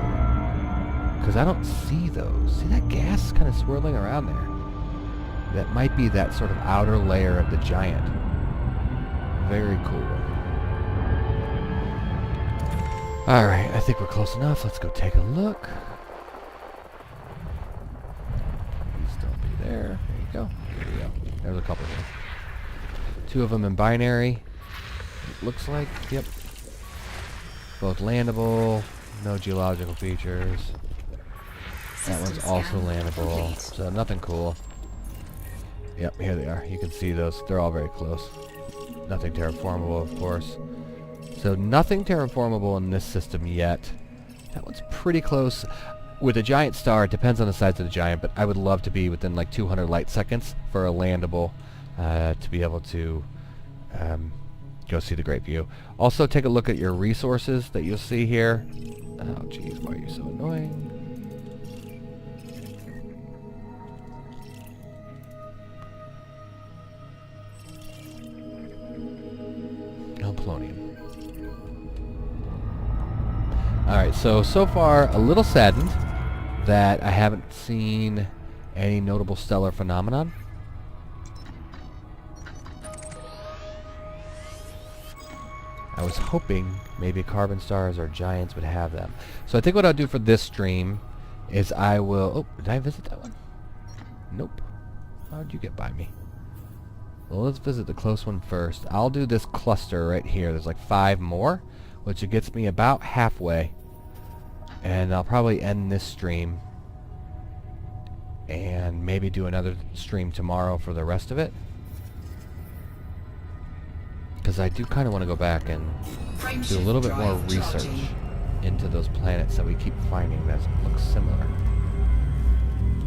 Because I don't see those. See that gas kind of swirling around there? That might be that sort of outer layer of the giant. Very cool. Alright, I think we're close enough. Let's go take a look. Please don't be there. There you go. There we go. There's a couple here. 2 of them in binary. It looks like. Yep. Both landable. No geological features. That one's also landable. So nothing cool. Yep, here they are. You can see those. They're all very close. Nothing terraformable, of course. So nothing terraformable in this system yet. That one's pretty close. With a giant star, it depends on the size of the giant, but I would love to be within like 200 light seconds for a landable to be able to go see the great view. Also, take a look at your resources that you'll see here. Oh, jeez, why are you so annoying? No polonium. Alright, so far a little saddened that I haven't seen any notable stellar phenomenon. I was hoping maybe carbon stars or giants would have them. So I think what I'll do for this stream is I will... Oh, did I visit that one? Nope. How'd you get by me? Well, let's visit the close one first. I'll do this cluster right here. There's like 5 more, which it gets me about halfway. And I'll probably end this stream and maybe do another stream tomorrow for the rest of it. Because I do kind of want to go back and do a little bit more research into those planets that we keep finding that look similar.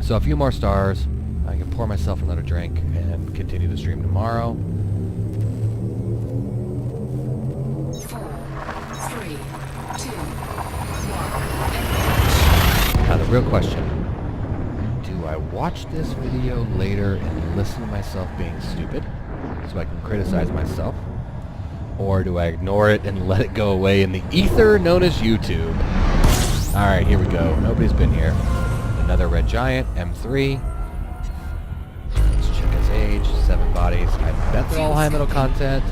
So a few more stars, I can pour myself another drink and continue the stream tomorrow. 4, 3, 2, 1. Now the real question, do I watch this video later and listen to myself being stupid so I can criticize myself? Or do I ignore it and let it go away in the ether known as YouTube? Alright, here we go. Nobody's been here. Another red giant, M3. Let's check his age. 7 bodies. I bet they're all high metal content.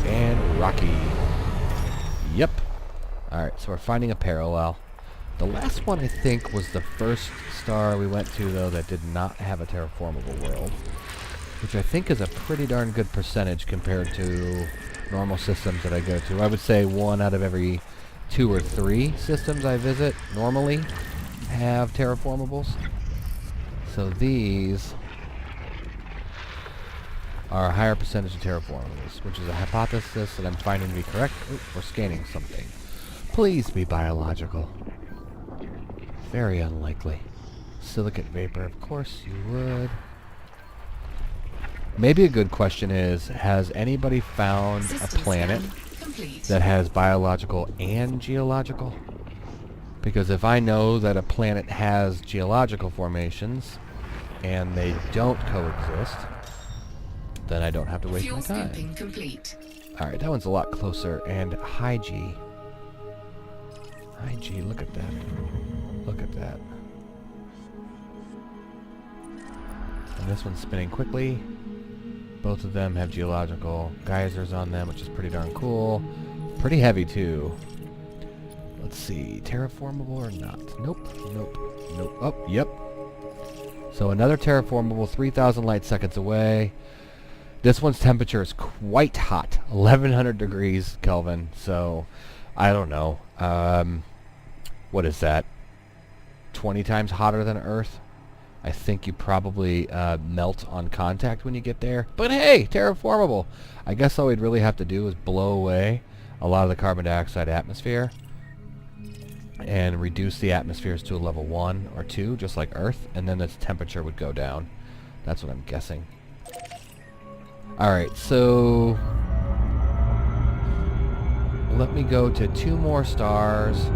And rocky. Yep. Alright, so we're finding a parallel. The last one, I think, was the first star we went to, though, that did not have a terraformable world. Which I think is a pretty darn good percentage compared to normal systems that I go to. I would say 1 out of every 2 or 3 systems I visit normally have terraformables. So these are a higher percentage of terraformables, which is a hypothesis that I'm finding to be correct. Ooh, we're scanning something. Please be biological. Very unlikely. Silicate vapor, of course you would. Maybe a good question is, has anybody found a planet that has biological and geological? Because if I know that a planet has geological formations and they don't coexist, then I don't have to waste my time. Alright, that one's a lot closer. And high G. High G, look at that. Look at that. And this one's spinning quickly. Both of them have geological geysers on them, which is pretty darn cool. Pretty heavy, too. Let's see. Terraformable or not? Nope. Nope. Nope. Oh, yep. So another terraformable 3,000 light seconds away. This one's temperature is quite hot. 1,100 degrees Kelvin. So, I don't know. What is that? 20 times hotter than Earth? I think you probably melt on contact when you get there. But hey, terraformable. I guess all we'd really have to do is blow away a lot of the carbon dioxide atmosphere and reduce the atmospheres to a level 1 or 2, just like Earth, and then its temperature would go down. That's what I'm guessing. Alright, so let me go to 2 more stars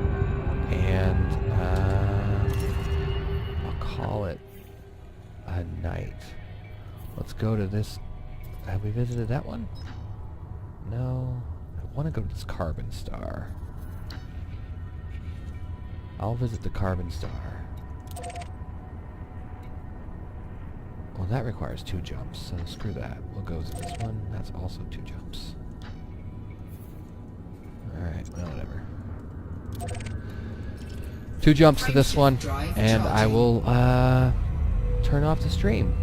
and I'll call it a night. Let's go to this. Have we visited that one? No. I want to go to this carbon star. I'll visit the carbon star. Well, that requires 2 jumps, so screw that. We'll go to this one. That's also 2 jumps. Alright, well, whatever. 2 jumps to this one, and I will turn off the stream.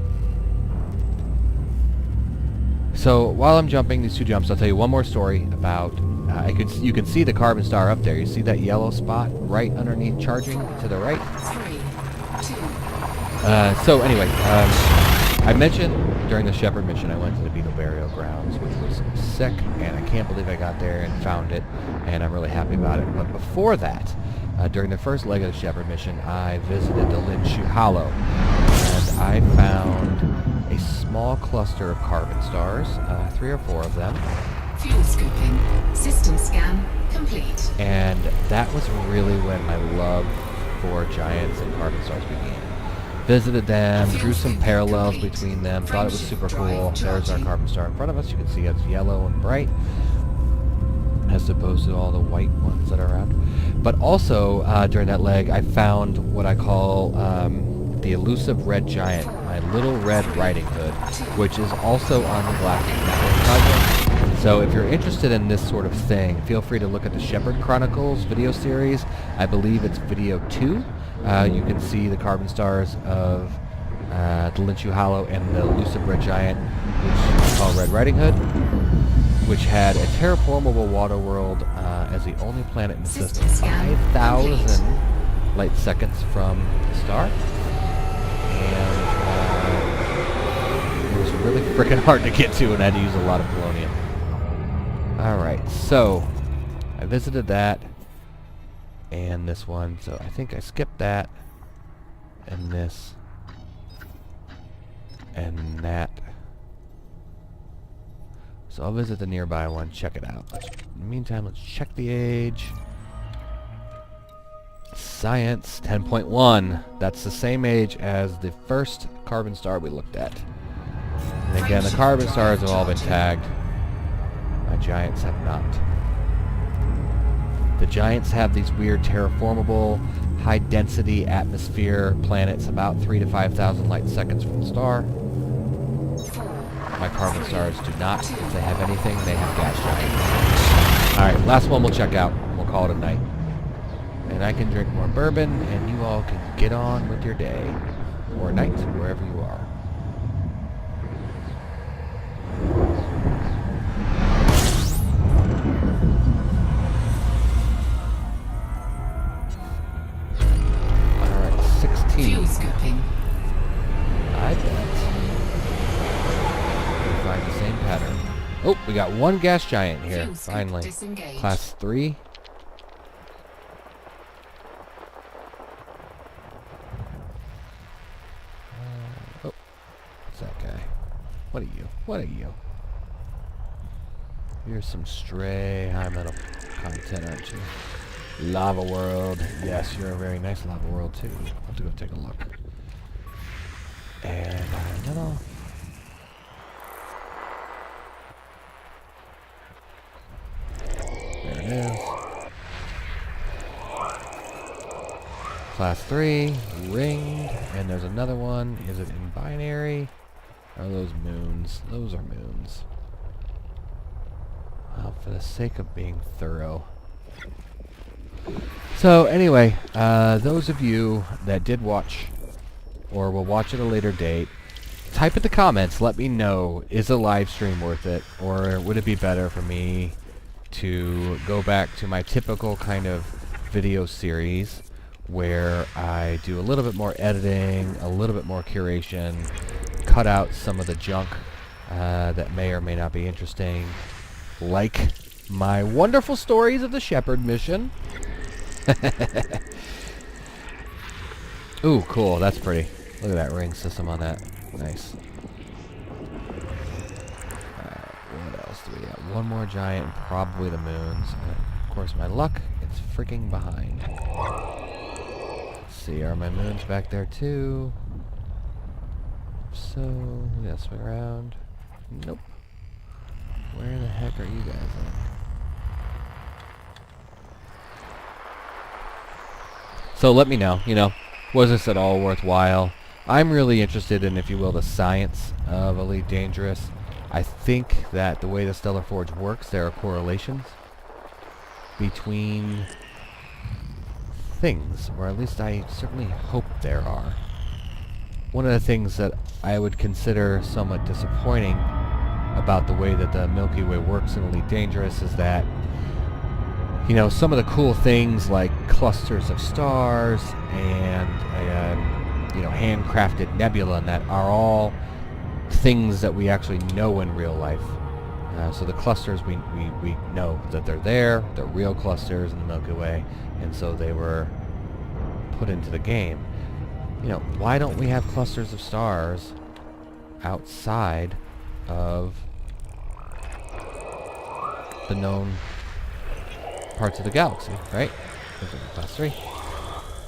So while I'm jumping these 2 jumps, I'll tell you one more story about. You can see the carbon star up there. You see that yellow spot right underneath charging to the right. 3, 2. So anyway, I mentioned during the Shepherd mission I went to the Beetle Burial Grounds, which was sick, and I can't believe I got there and found it, and I'm really happy about it. But before that, during the first leg of the Shepherd mission, I visited the Linshu Hollow, and I found a small cluster of carbon stars, 3 or 4 of them. Fuel scooping. System scan complete. And that was really when my love for giants and carbon stars began. Visited them, drew some parallels between them, thought it was super cool. There's our carbon star in front of us. You can see it's yellow and bright, as opposed to all the white ones that are around. But also, during that leg, I found what I call the elusive red giant, my little red riding hood, which is also on the Galactic project. So if you're interested in this sort of thing, feel free to look at the Shepherd Chronicles video series. I believe it's video 2. You can see the carbon stars of the Linshu Hollow and the elusive red giant, which is called Red Riding Hood, which had a terraformable water world as the only planet in the system 5,000 light seconds from the star. And it was really freaking hard to get to, and I had to use a lot of polonium. Alright, so I visited that and this one, so I think I skipped that and this. And that. So I'll visit the nearby one, check it out. In the meantime, let's check the age. Science 10.1. That's the same age as the first carbon star we looked at. And again, the carbon stars have all been tagged. My giants have not. The giants have these weird terraformable, high-density atmosphere planets about 3,000 to 5,000 light seconds from the star. My carbon stars do not. If they have anything, they have gas giants. Alright, last one we'll check out. We'll call it a night. And I can drink more bourbon, and you all can get on with your day. Or night, wherever you are. Alright, 16. Fuel scoping. I bet. We find the same pattern. Oh, we got one gas giant here, Fuel scope finally. disengaged. Class 3. Oh, what's that guy? What are you? What are you? Here's some stray high metal content, aren't you? Lava world. Yes, you're a very nice lava world too. I'll have to go take a look. And high metal. There it is. Class 3, ringed, and there's another one. Is it in binary? Or are those moons? Those are moons. Well, for the sake of being thorough. So anyway, those of you that did watch, or will watch at a later date, type in the comments, let me know, is a live stream worth it, or would it be better for me to go back to my typical kind of video series where I do a little bit more editing, a little bit more curation, cut out some of the junk that may or may not be interesting, like my wonderful stories of the Shepherd mission. Ooh, cool, that's pretty. Look at that ring system on that. Nice. What else do we have? One more giant, probably the moons. And of course, my luck, it's freaking behind. Let's see, are my moons back there too? So, we gotta swing around. Nope. Where the heck are you guys at? So let me know, was this at all worthwhile? I'm really interested in, if you will, the science of Elite Dangerous. I think that the way the Stellar Forge works, there are correlations between things, or at least I certainly hope there are. One of the things that I would consider somewhat disappointing about the way that the Milky Way works in Elite Dangerous is that, some of the cool things like clusters of stars and handcrafted nebula and that are all things that we actually know in real life. So the clusters, we know that they're there, they're real clusters in the Milky Way, and so they were put into the game. Why don't we have clusters of stars outside of the known parts of the galaxy, right? Class 3.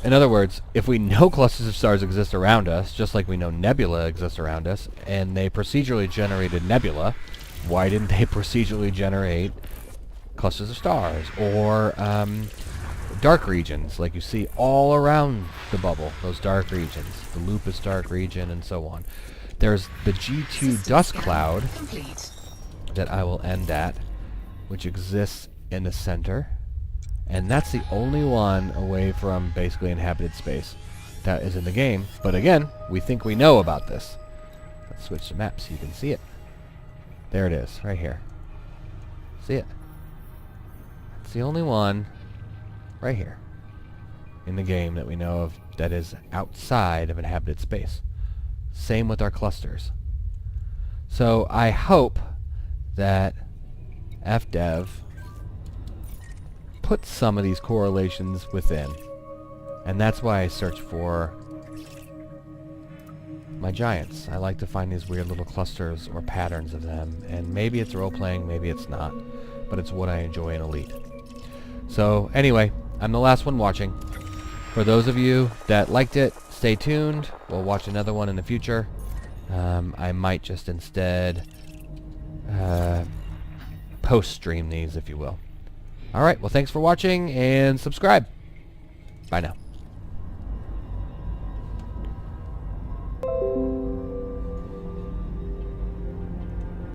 In other words, if we know clusters of stars exist around us, just like we know nebula exists around us, and they procedurally generated nebula, why didn't they procedurally generate clusters of stars? Or dark regions, like you see all around the bubble, those dark regions, the lupus dark region, and so on. There's the G2 dust cloud that I will end at, which exists in the center, and that's the only one away from basically inhabited space that is in the game. But again, we think we know about this. Let's switch the map so you can see it. There it is, right here. See it? It's the only one right here in the game that we know of that is outside of inhabited space. Same with our clusters. So I hope that FDev put some of these correlations within, and that's why I search for my giants. I like to find these weird little clusters or patterns of them, and maybe it's role-playing, maybe it's not, but it's what I enjoy in Elite. So anyway, I'm the last one watching. For those of you that liked it, stay tuned. We'll watch another one in the future. I might just instead post-stream these, if you will. Alright, well thanks for watching, and subscribe. Bye now.